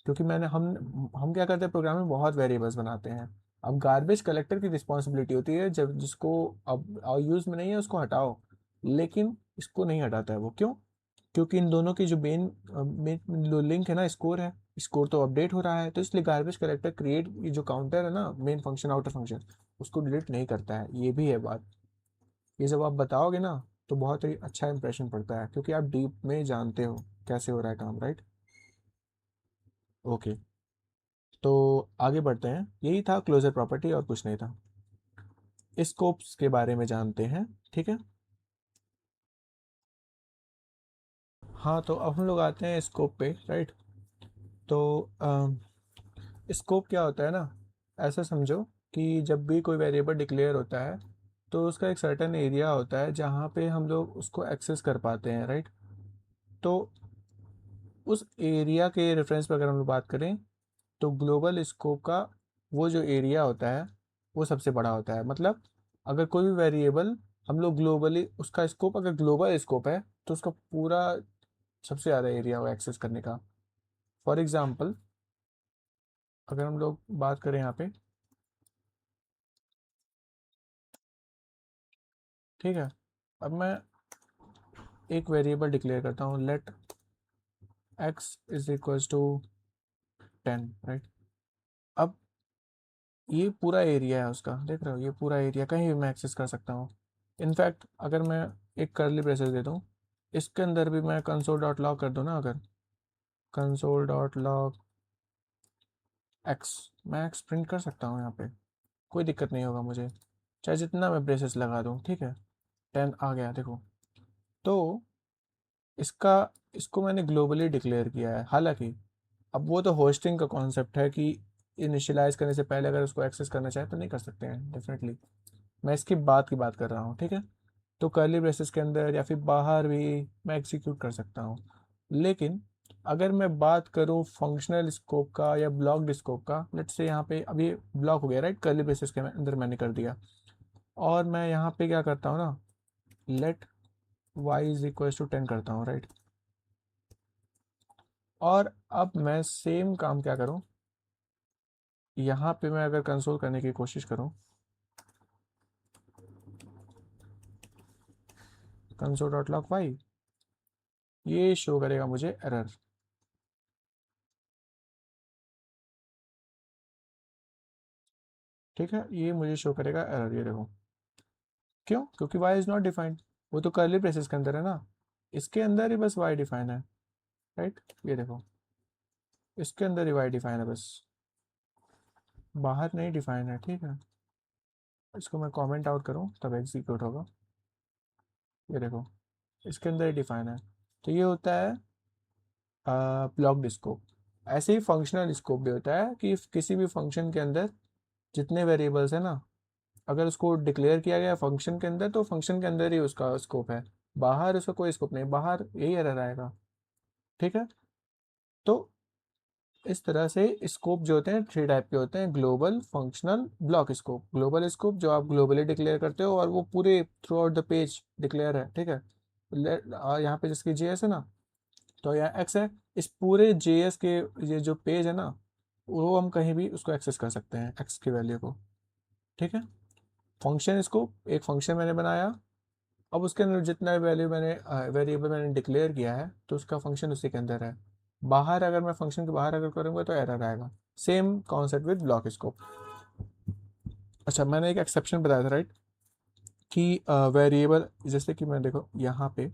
Speaker 1: क्योंकि हम क्या करते हैं, प्रोग्राम में बहुत वेरिएबल्स बनाते हैं। अब गार्बेज कलेक्टर की रिस्पॉन्सिबिलिटी होती है, जब जिसको अब यूज़ में नहीं है उसको हटाओ, लेकिन इसको नहीं हटाता है वो, क्यों? क्योंकि इन दोनों की जो मेन मेन लिंक है ना, स्कोर है, स्कोर तो अपडेट हो रहा है, तो इसलिए गार्बेज कलेक्टर क्रिएट जो काउंटर है ना, मेन फंक्शन आउटर फंक्शन, उसको डिलीट नहीं करता है। ये भी है बात। ये जब आप बताओगे ना तो बहुत ही अच्छा इंप्रेशन पड़ता है, क्योंकि आप डीप में जानते हो कैसे हो रहा है काम, राइट। ओके, तो आगे बढ़ते हैं। यही था क्लोजर प्रॉपर्टी और कुछ नहीं था। स्कोप्स के बारे में जानते हैं, ठीक है। हाँ, तो अब हम लोग आते हैं स्कोप पे, राइट। तो स्कोप क्या होता है ना, ऐसा समझो कि जब भी कोई वेरिएबल डिक्लेयर होता है तो उसका एक सर्टेन एरिया होता है जहाँ पे हम लोग उसको एक्सेस कर पाते हैं, राइट। तो उस एरिया के रेफरेंस पर अगर हम लोग बात करें, तो ग्लोबल स्कोप का वो जो एरिया होता है वो सबसे बड़ा होता है। मतलब अगर कोई भी वेरिएबल हम लोग ग्लोबली, उसका स्कोप अगर ग्लोबल स्कोप है तो उसका पूरा सबसे ज़्यादा एरिया हो एक्सेस करने का। फॉर एग्जांपल, अगर हम लोग बात करें यहाँ पे, ठीक है, अब मैं एक वेरिएबल डिक्लेयर करता हूँ, let X is equals to 10, right. अब ये पूरा एरिया है उसका, देख रहे हो, ये पूरा एरिया कहीं भी मैं एक्सेस कर सकता हूँ। इनफैक्ट अगर मैं एक करली ब्रेसेस दे दूँ, इसके अंदर भी मैं कंसोल डॉट लॉग कर दूँ ना, अगर कंसोल डॉट लॉग एक्स, मैं एक्स प्रिंट कर सकता हूँ यहाँ पे, कोई दिक्कत नहीं होगा मुझे। चाहे जितना मैं ब्रेसेस लगा दूँ, ठीक है, 10 आ गया देखो। तो इसका इसको मैंने ग्लोबली डिक्लेयर किया है। हालांकि अब वो तो होस्टिंग का कॉन्सेप्ट है कि इनिशियलाइज़ करने से पहले अगर उसको एक्सेस करना चाहे तो नहीं कर सकते हैं डेफिनेटली। मैं इसकी बात कर रहा हूँ, ठीक है। तो कर्ली ब्रेसेस के अंदर या फिर बाहर भी मैं एग्जीक्यूट कर सकता हूँ। लेकिन अगर मैं बात करूँ फंक्शनल स्कोप का या ब्लॉक्ड स्कोप का, लेट्स से यहाँ पे अभी ब्लॉक हो गया राइट, कर्ली ब्रेसेस के अंदर मैंने कर दिया। और मैं यहाँ पे क्या करता हूँ ना, let Y is equal to 10 करता हूँ राइट। और अब मैं सेम काम क्या करूँ, यहाँ पे मैं अगर कंसोल करने की कोशिश करूँ, कंसोल डॉट लॉग वाई, ये शो करेगा मुझे एरर। ठीक है, ये मुझे शो करेगा एरर, ये देखो। क्यों? क्योंकि वाई इज़ नॉट डिफाइंड। वो तो कर्ली ब्रेसेस के अंदर है ना, इसके अंदर ही बस वाई डिफाइन है राइट। ये देखो, इसके अंदर ही वाई डिफाइन है बस, बाहर नहीं डिफाइन है, ठीक है। इसको मैं कमेंट आउट करूँ तब एग्जीक्यूट होगा। ये देखो, इसके अंदर ही डिफाइन है। तो ये होता है ब्लॉक्ड स्कोप। ऐसे ही फंक्शनल स्कोप भी होता है कि किसी भी फंक्शन के अंदर जितने वेरिएबल्स है ना, अगर उसको डिक्लेयर किया गया फंक्शन के अंदर तो फंक्शन के अंदर ही उसका स्कोप है, बाहर उसका कोई स्कोप नहीं, बाहर यही एरर आएगा। ठीक है, तो इस तरह से स्कोप जो होते हैं 3 टाइप के होते हैं, global, functional, block scope. Global scope जो आप ग्लोबली डिक्लेयर करते हो और वो पूरे through out the page declare है, ठीक है। यहाँ पे जिसकी जेएस है ना, तो यहाँ एक्स है, इस पूरे जेएस के ये जो पेज है ना, वो हम कहीं भी उसको एक्सेस कर सकते हैं एक्स की वैल्यू को, ठीक है। फंक्शन स्कोप, एक फंक्शन मैंने बनाया, अब उसके अंदर जितना वैल्यू मैंने वेरिएबल मैंने डिक्लेयर किया है तो उसका फंक्शन उसी के अंदर है। बाहर अगर मैं फंक्शन के बाहर अगर करूँगा तो एरर आएगा। Same concept with block scope. अच्छा, मैंने एक एक्सेप्शन बताया था राइट, कि वेरिएबल जैसे कि मैं देखो यहाँ पे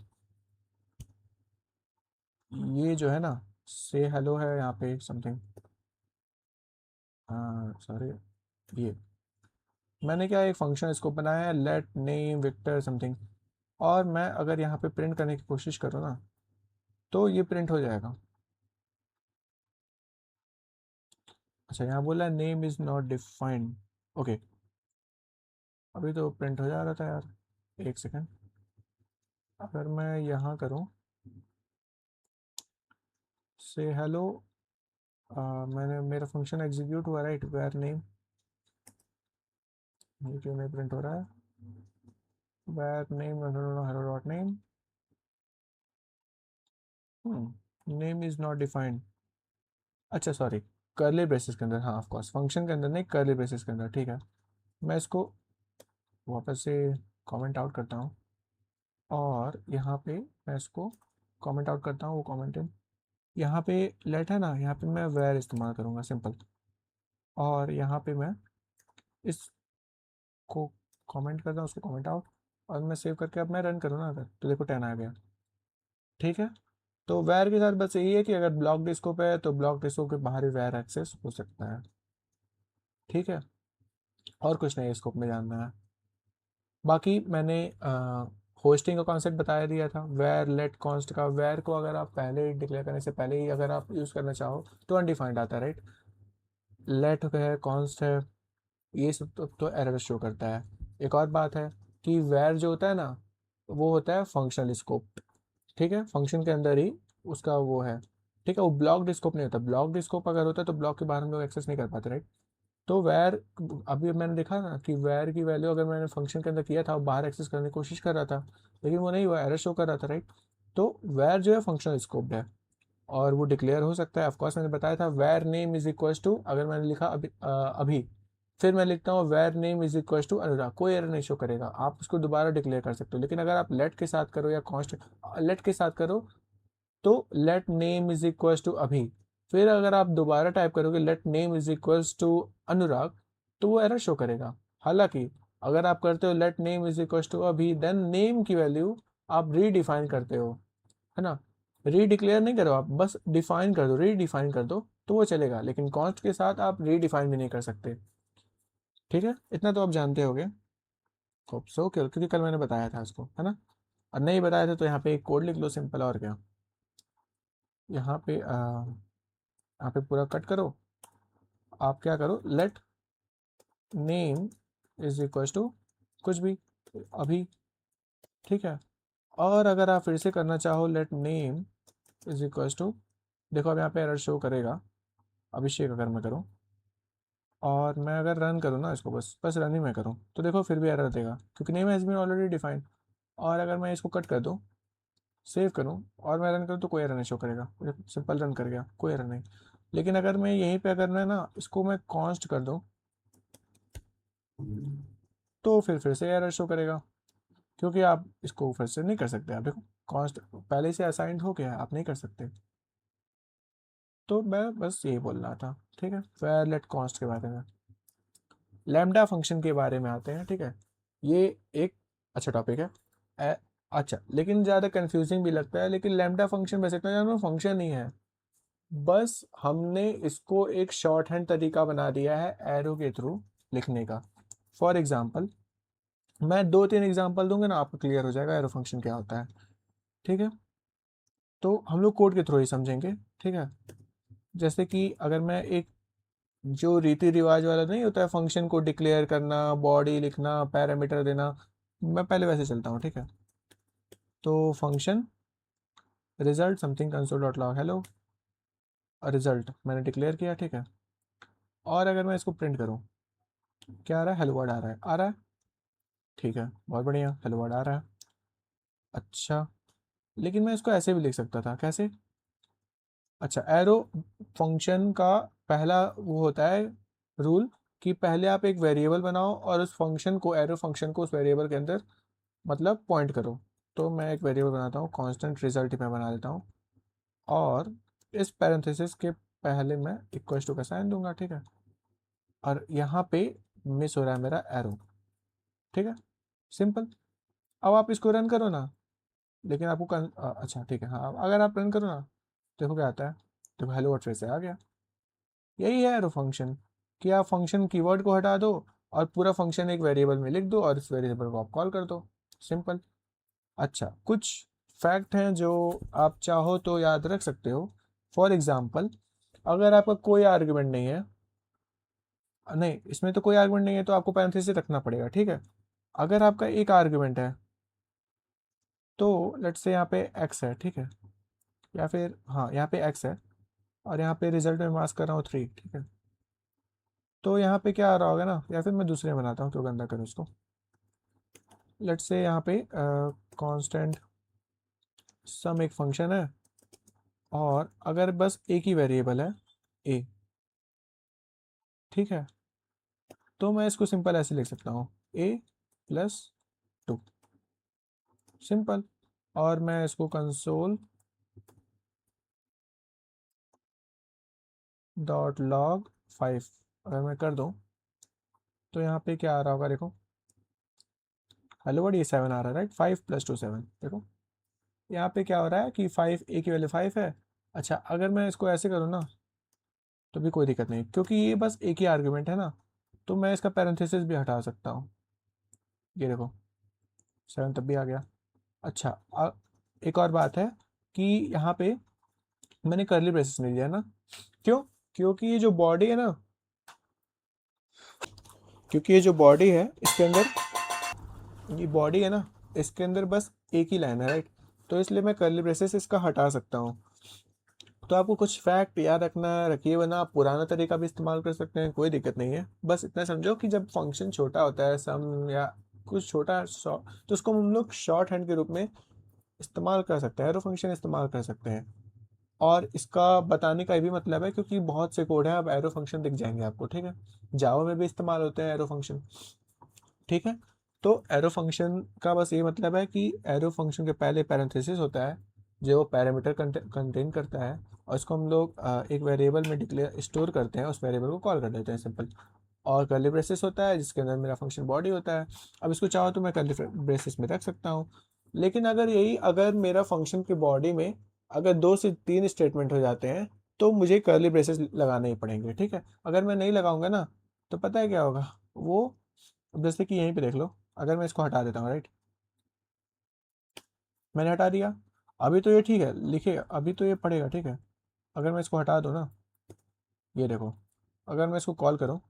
Speaker 1: ये जो है ना, से हेलो है यहाँ पे समथिंग, सॉरी, ये मैंने क्या एक फंक्शन स्कोप बनाया है, लेट नेम विक्टर समथिंग। और मैं अगर यहाँ पे प्रिंट करने की कोशिश करूँ ना, तो ये प्रिंट हो जाएगा। अच्छा, यहाँ बोला name is not defined. Okay, अभी तो प्रिंट हो जा रहा था यार, एक सेकेंड। अगर मैं यहाँ करूँ से हेलो, मैंने मेरा फंक्शन एग्जीक्यूट हुआ राइट, वेयर नेम, ये क्यों नहीं प्रिंट हो रहा है, where name hello dot name, name is not defined. अच्छा सॉरी, कर्ली ब्रेसेस के अंदर, हाँ ऑफ कोर्स, फंक्शन के अंदर नहीं, कर्ली ब्रेसेस के अंदर, ठीक है। मैं इसको वापस से कमेंट आउट करता हूँ और यहाँ पे मैं इसको कमेंट आउट करता हूँ, वो कमेंट इन, यहाँ पे लेट है ना, यहाँ पे मैं वेर इस्तेमाल करूँगा सिंपल। और यहाँ पे मैं इसको कमेंट करता हूँ, उसको कमेंट आउट, और मैं सेव करके अब मैं रन करूँ ना अगर, तो देखो 10 आ गया। ठीक है, तो वेर के साथ बस यही है कि अगर ब्लॉक स्कोप है तो ब्लॉक स्कोप के बाहर ही वेर एक्सेस हो सकता है। ठीक है, और कुछ नहीं स्कोप में जानना है। बाकी मैंने होस्टिंग का कॉन्सेप्ट बता दिया था, वेर लेट कॉन्स्ट का। वेर को अगर आप पहले डिक्लेयर करने से पहले ही अगर आप यूज़ करना चाहो तो अनडिफाइंड आता है राइट। लेट है, कॉन्स्ट है, ये सब तो एरर शो करता है। एक और बात है कि वेर जो होता है ना, वो होता है फंक्शनल स्कोप, ठीक है, फंक्शन के अंदर ही उसका वो है, ठीक है। वो ब्लॉक्ड स्कोप नहीं होता, ब्लॉक्ड स्कोप अगर होता है तो ब्लॉक के बाहर हम लोग एक्सेस नहीं कर पाते राइट। तो वैर, अभी मैंने देखा ना कि वैर की वैल्यू अगर मैंने फंक्शन के अंदर किया था, बाहर एक्सेस करने की कोशिश कर रहा था, लेकिन वो नहीं हुआ, एरर शो कर रहा था राइट। तो वैर जो है फंक्शनल स्कोप है और वो डिक्लेयर हो सकता है। ऑफकोर्स मैंने बताया था वैर नेम इज इक्वल टू, अगर मैंने लिखा अभी फिर मैं लिखता हूँ वैर नेम इज इक्वल टू अनुराग, कोई एरर नहीं शो करेगा, आप उसको दोबारा डिक्लेयर कर सकते हो। लेकिन अगर आप लेट के साथ करो या कॉन्स्ट लेट के साथ करो तो let name is equal to Abhi, फिर अगर आप दोबारा टाइप करोगे let name is equal to Anurag, तो वो एरर शो करेगा। हालांकि अगर आप करते हो let name is equal to अभी, देन नेम की वैल्यू आप रीडिफाइन करते हो, है ना। रीडिक्लेयर नहीं करो आप, बस डिफाइन कर दो, रीडिफाइन कर दो तो वो चलेगा, लेकिन कॉन्स्ट के साथ आप रीडिफाइन भी नहीं कर सकते। ठीक है, इतना तो आप जानते होगे। होप सो, क्योंकि कल मैंने बताया था इसको, है ना। और नहीं बताया था तो यहाँ पे एक कोड लिख लो सिंपल, और क्या। यहाँ पे यहाँ पे पूरा कट करो। आप क्या करो, let name is equal to कुछ भी अभी, ठीक है। और अगर आप फिर से करना चाहो, let name is equal to, देखो अब यहाँ पे एरर शो करेगा, अभिषेक अगर मैं करूँ और मैं अगर रन करूँ ना इसको, बस बस रन ही मैं करूँ, तो देखो फिर भी एरर देगा क्योंकि name has been already defined. और अगर मैं इसको कट कर दूँ, सेव करूँ और मैं रन करूँ तो कोई एरर नहीं शो करेगा, सिंपल रन कर गया, कोई एरर नहीं। लेकिन अगर मैं यहीं पे अगर मैं ना इसको मैं कॉन्स्ट कर दूँ तो फिर से एरर शो करेगा, क्योंकि आप इसको फिर से नहीं कर सकते। आप देखो कॉन्स्ट पहले से असाइंड हो गया है, आप नहीं कर सकते। तो मैं बस यही बोल रहा था, ठीक है। फिर लेट कॉन्स्ट के बारे में, लैम्डा फंक्शन के बारे में आते हैं, ठीक है। ये एक अच्छा टॉपिक है। अच्छा, लेकिन ज़्यादा कंफ्यूजिंग भी लगता है, लेकिन लैम्डा फंक्शन वैसे इतना ज़्यादा फंक्शन नहीं है, बस हमने इसको एक शॉर्ट हैंड तरीका बना दिया है एरो के थ्रू लिखने का। फॉर एग्जाम्पल, मैं 2-3 एग्जाम्पल दूंगा ना, आपको क्लियर हो जाएगा एरो फंक्शन क्या होता है, ठीक है। तो हम लोग कोड के थ्रू ही समझेंगे, ठीक है। जैसे कि अगर मैं एक जो रीति रिवाज वाला नहीं होता है, फंक्शन को डिक्लेयर करना, बॉडी लिखना, पैरामीटर देना, मैं पहले वैसे चलता हूँ, ठीक है। तो function result something console dot log hello, result मैंने डिक्लेयर किया, ठीक है। और अगर मैं इसको प्रिंट करूँ, क्या आ रहा है, हेलो वर्ड आ रहा है, आ रहा है, ठीक है, बहुत बढ़िया, हेलो वर्ड आ रहा है। अच्छा, लेकिन मैं इसको ऐसे भी लिख सकता था, कैसे। अच्छा, एरो फंक्शन का पहला वो होता है रूल कि पहले आप एक वेरिएबल बनाओ और उस फंक्शन को, एरो फंक्शन को उस वेरिएबल के अंदर मतलब पॉइंट करो। तो मैं एक वेरिएबल बनाता हूँ, कांस्टेंट रिजल्ट मैं बना देता हूँ, और इस पैरेंथेसिस के पहले मैं इक्वल टू का साइन दूंगा, ठीक है। और यहाँ पे मिस हो रहा है मेरा एरो, ठीक है, सिंपल। अब आप इसको रन करो ना, लेकिन आपको अच्छा ठीक है, हाँ अगर आप रन करो ना, देखो क्या आता है, देखो हेलो वर्ड फिर से आ गया। यही है एरो फंक्शन, कि आप फंक्शन कीवर्ड को हटा दो और पूरा फंक्शन एक वेरिएबल में लिख दो और इस वेरिएबल को आप कॉल कर दो, सिंपल। अच्छा, कुछ फैक्ट हैं जो आप चाहो तो याद रख सकते हो। फॉर एग्जाम्पल, अगर आपका कोई आर्गुमेंट नहीं है, नहीं इसमें तो कोई आर्गुमेंट नहीं है तो आपको पैरेंथेसिस रखना पड़ेगा, ठीक है। अगर आपका एक आर्गुमेंट है तो लेट्स से यहाँ पे एक्स है, ठीक है, या फिर हाँ यहाँ पे एक्स है और यहाँ पे रिजल्ट में मार्क्स कर रहा हूँ 3, ठीक है। तो यहाँ पे क्या आ रहा होगा ना, या फिर मैं दूसरे बनाता हूँ, क्यों गंदा करूँ इसको। लेट्स से यहाँ पे कांस्टेंट सम एक फंक्शन है और अगर बस एक ही वेरिएबल है ए, ठीक है। तो मैं इसको सिंपल ऐसे लिख सकता हूँ, a+2, सिंपल। और मैं इसको कंसोल डॉट लॉग 5 अगर मैं कर दूँ तो यहाँ पे क्या आ रहा होगा, देखो हेलो वर्ड, ये 7 आ रहा है, राइट, 5+2 7, देखो यहाँ पे क्या हो रहा है कि 5 ए की वैल्यू 5 है। अच्छा, अगर मैं इसको ऐसे करूँ ना तो भी कोई दिक्कत नहीं, क्योंकि ये बस एक ही आर्ग्यूमेंट है ना, तो मैं इसका पैरेंथेसिस भी हटा सकता हूँ। ये देखो 7 तब भी आ गया। अच्छा, एक और बात है कि यहाँ पे मैंने करली ब्रेसेस नहीं दिया ना, क्यों, क्योंकि ये जो बॉडी है ना, क्योंकि ये जो बॉडी है इसके अंदर, ये बॉडी है ना, इसके अंदर बस एक ही लाइन है, राइट। तो इसलिए मैं करली ब्रेसेस इसका हटा सकता हूँ। तो आपको कुछ फैक्ट याद रखना रखिए, वरना आप पुराना तरीका भी इस्तेमाल कर सकते हैं, कोई दिक्कत नहीं है। बस इतना समझो कि जब फंक्शन छोटा होता है, सम या कुछ छोटा तो उसको हम लोग शॉर्ट हैंड के रूप में इस्तेमाल कर सकते हैं, एरो फंक्शन इस्तेमाल कर सकते हैं। और इसका बताने का ये भी मतलब है क्योंकि बहुत से कोड हैं, अब एरो फंक्शन दिख जाएंगे आपको, ठीक है। जावा में भी इस्तेमाल होते हैं एरो फंक्शन, ठीक है। तो एरो फंक्शन का बस ये मतलब है कि एरो फंक्शन के पहले पैरेंथेसिस होता है जो पैरामीटर कंटेन करता है, और इसको हम लोग एक वेरिएबल में डिक्लेयर स्टोर करते हैं, उस वेरिएबल को कॉल कर देते हैं, सिंपल। और कर्ली ब्रेसेस होता है जिसके अंदर मेरा फंक्शन बॉडी होता है। अब इसको चाहो तो मैं कर्ली ब्रेसेस में रख सकता हूँ, लेकिन अगर मेरा फंक्शन की बॉडी में अगर 2 से 3 स्टेटमेंट हो जाते हैं तो मुझे कर्ली ब्रेसेस लगाने ही पड़ेंगे, ठीक है। अगर मैं नहीं लगाऊंगा ना तो पता है क्या होगा वो, जैसे कि यहीं पे देख लो, अगर मैं इसको हटा देता हूँ, राइट, मैंने हटा दिया, अभी तो ये ठीक है लिखे, अभी तो ये पढ़ेगा, ठीक है। अगर मैं इसको हटा दूँ ना, ये देखो, अगर मैं इसको कॉल करूँ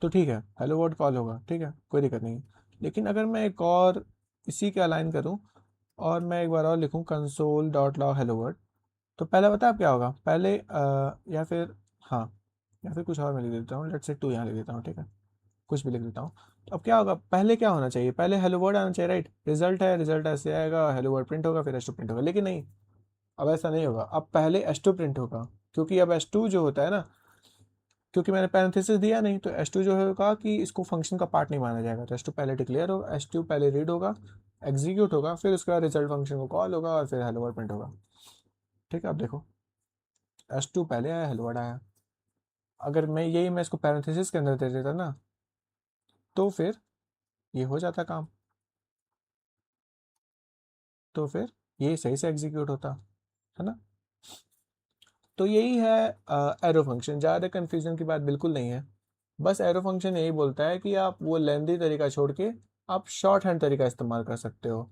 Speaker 1: तो ठीक है, हेलो वर्ड कॉल होगा, ठीक है, कोई दिक्कत नहीं है। लेकिन अगर मैं एक और इसी के अलाइन करूँ और मैं एक बार और लिखूँ console dot log hello word, तो पहले पता है अब क्या होगा, पहले या फिर, हाँ, या फिर कुछ और मैं लिख देता हूँ, लेट्स से 2 यहाँ लिख देता हूँ, ठीक है, कुछ भी लिख देता हूँ। तो अब क्या होगा, पहले क्या होना चाहिए, पहले हेलो वर्ड आना चाहिए, राइट, रिजल्ट है, रिजल्ट ऐसे आएगा, हेलो वर्ड प्रिंट होगा, फिर एस टू प्रिंट होगा, लेकिन नहीं, अब ऐसा नहीं होगा, अब पहले एस टू प्रिंट होगा, क्योंकि अब एस टू जो होता है ना, क्योंकि मैंने पैरेंथेसिस दिया नहीं, तो एस टू जो होगा कि इसको फंक्शन का पार्ट नहीं माना जाएगा, तो एस टू पहले डिक्लेयर होगा, एस टू पहले रीड होगा, एग्जीक्यूट होगा, फिर उसके बाद रिजल्ट फंक्शन को कॉल होगा और फिर हेलो वर्ड प्रिंट होगा, ठीक है। अब देखो, एस टू पहले आया, हेलो वर्ड आया, अगर मैं इसको पैरेंथेसिस के अंदर दे देता ना, तो फिर ये हो जाता काम, तो फिर ये सही से एग्जीक्यूट होता है ना। तो यही है एरो फंक्शन, ज़्यादा कन्फ्यूजन की बात बिल्कुल नहीं है। बस एरो फंक्शन यही बोलता है कि आप वो लेंदी तरीका छोड़ के आप शॉर्ट हैंड तरीका इस्तेमाल कर सकते हो।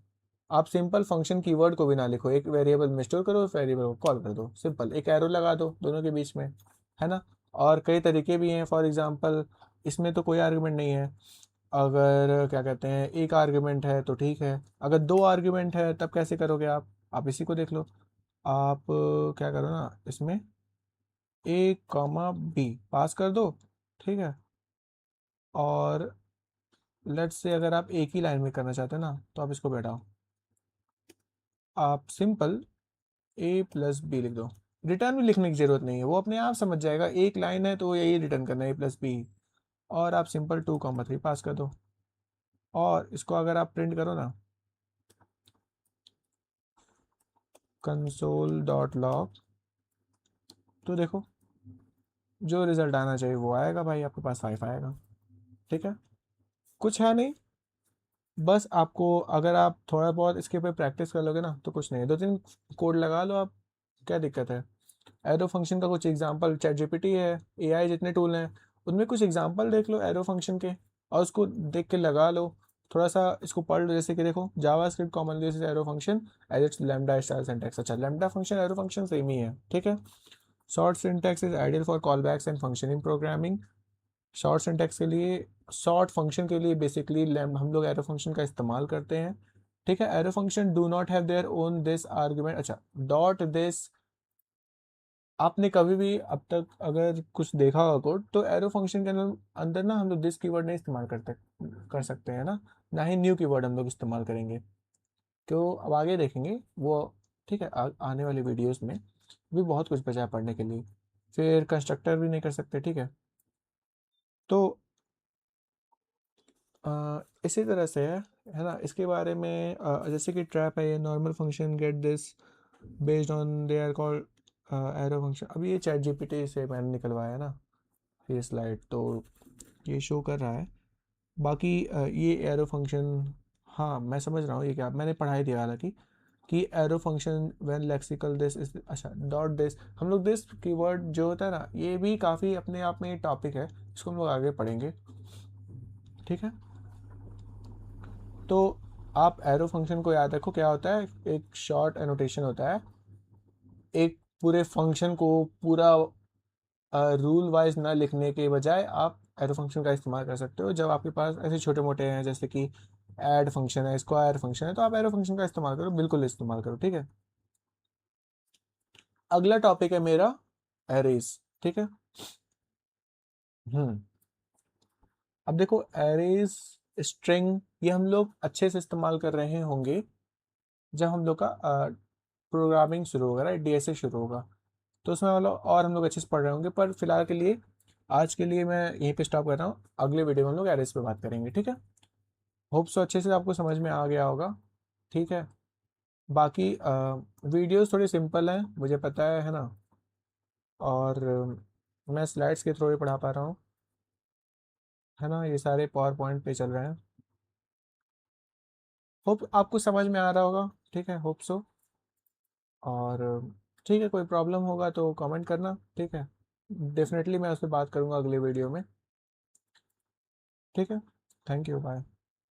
Speaker 1: आप सिंपल फंक्शन कीवर्ड को भी ना लिखो, एक वेरिएबल में स्टोर करो, उस वेरिएबल को कॉल कर दो, सिंपल एक एरो लगा दो दोनों के बीच में, है ना। और कई तरीके भी हैं, फॉर एग्जांपल इसमें तो कोई आर्गुमेंट नहीं है, अगर क्या कहते हैं एक आर्गुमेंट है तो ठीक है, अगर दो आर्गुमेंट है तब कैसे करोगे आप इसी को देख लो। आप क्या करो ना, इसमें ए कॉमा बी पास कर दो, ठीक है। और लेट्स से अगर आप एक ही लाइन में करना चाहते हैं ना, तो आप इसको बैठाओ, आप सिंपल ए प्लस बी लिख दो, रिटर्न भी लिखने की ज़रूरत नहीं है, वो अपने आप समझ जाएगा, एक लाइन है तो यही रिटर्न करना है, ए प्लस बी। और आप सिंपल 2,3 पास कर दो, और इसको अगर आप प्रिंट करो ना, कंसोल डॉट लॉग, तो देखो जो रिजल्ट आना चाहिए वो आएगा भाई, आपके पास 5 आएगा, ठीक है। कुछ है नहीं, बस आपको अगर आप थोड़ा बहुत इसके पे प्रैक्टिस कर लोगे ना, तो कुछ नहीं है, 2-3 कोड लगा लो आप, क्या दिक्कत है। एरो फंक्शन का कुछ एग्जांपल चैट जीपीटी है, एआई जितने टूल हैं उनमें कुछ एग्जांपल देख लो एरो फंक्शन के, और उसको देख के लगा लो, थोड़ा सा इसको पढ़ लो, जैसे कि देखो JavaScript commonly uses arrow function as its lambda style syntax, अच्छा lambda function arrow function same ही है, ठीक है। Short syntax is ideal for callbacks and functioning programming, short syntax के लिए, शॉर्ट फंक्शन के लिए बेसिकली हम लोग एरो फंक्शन का इस्तेमाल करते हैं, ठीक है। Arrow function do not have their own this argument, अच्छा डॉट दिस, आपने कभी भी अब तक अगर कुछ देखा होगा कोड, तो एरो फंक्शन के अंदर अंदर ना हम लोग दिस कीवर्ड नहीं इस्तेमाल करते, कर सकते हैं ना, ना ही न्यू कीवर्ड हम लोग इस्तेमाल करेंगे, तो अब आगे देखेंगे वो, ठीक है। आने वाली वीडियोस में भी बहुत कुछ बचा है पढ़ने के लिए, फिर कंस्ट्रक्टर भी नहीं कर सकते, ठीक है। तो इसी तरह से है ना, इसके बारे में जैसे कि ट्रैप है, ये normal function get this based on they are called arrow function, अभी ये चैट जीपीटी से मैंने निकलवाया है ना ये स्लाइड, तो ये शो कर रहा है। बाकी ये एरो फंक्शन, हाँ मैं समझ रहा हूँ ये क्या मैंने पढ़ाई दिया, हालांकि कि arrow function when lexical this is, अच्छा डॉट दिस, हम लोग दिस कीवर्ड जो होता है ना, ये भी काफ़ी अपने आप में टॉपिक है, इसको हम लोग आगे पढ़ेंगे, ठीक है। तो आप एरो फंक्शन को याद रखो, क्या होता है, एक शॉर्ट एनोटेशन होता है, एक पूरे फंक्शन को पूरा रूल वाइज ना लिखने के बजाय आप एरो फंक्शन का इस्तेमाल कर सकते हो, जब आपके पास ऐसे छोटे मोटे हैं जैसे कि ऐड फंक्शन है, स्क्वायर फंक्शन है, तो आप एरो फंक्शन का इस्तेमाल करो, बिल्कुल इस्तेमाल करो, ठीक है। अगला टॉपिक है मेरा एरेज, ठीक है। हम्म, अब देखो एरेज, स्ट्रिंग, ये हम लोग अच्छे से इस्तेमाल कर रहे होंगे जब हम लोग का प्रोग्रामिंग शुरू होगा, राइट, डीएसए शुरू होगा, तो उसमें मतलब और हम लोग अच्छे से पढ़ रहे होंगे, पर फिलहाल के लिए आज के लिए मैं यहीं पे स्टॉप कर रहा हूँ, अगले वीडियो में हम लोग एरेज पे बात करेंगे, ठीक है। होप सो अच्छे से आपको समझ में आ गया होगा, ठीक है। बाकी वीडियोस थोड़ी सिंपल हैं मुझे पता है ना, और मैं स्लाइड्स के थ्रू ही पढ़ा पा रहा हूँ, है ना, ये सारे पावर पॉइंट पे चल रहे हैं, होप आपको समझ में आ रहा होगा, ठीक है, होप सो। और ठीक है, कोई प्रॉब्लम होगा तो कमेंट करना, ठीक है, डेफिनेटली मैं उस पर बात करूँगा अगले वीडियो में, ठीक है। Thank you, bye.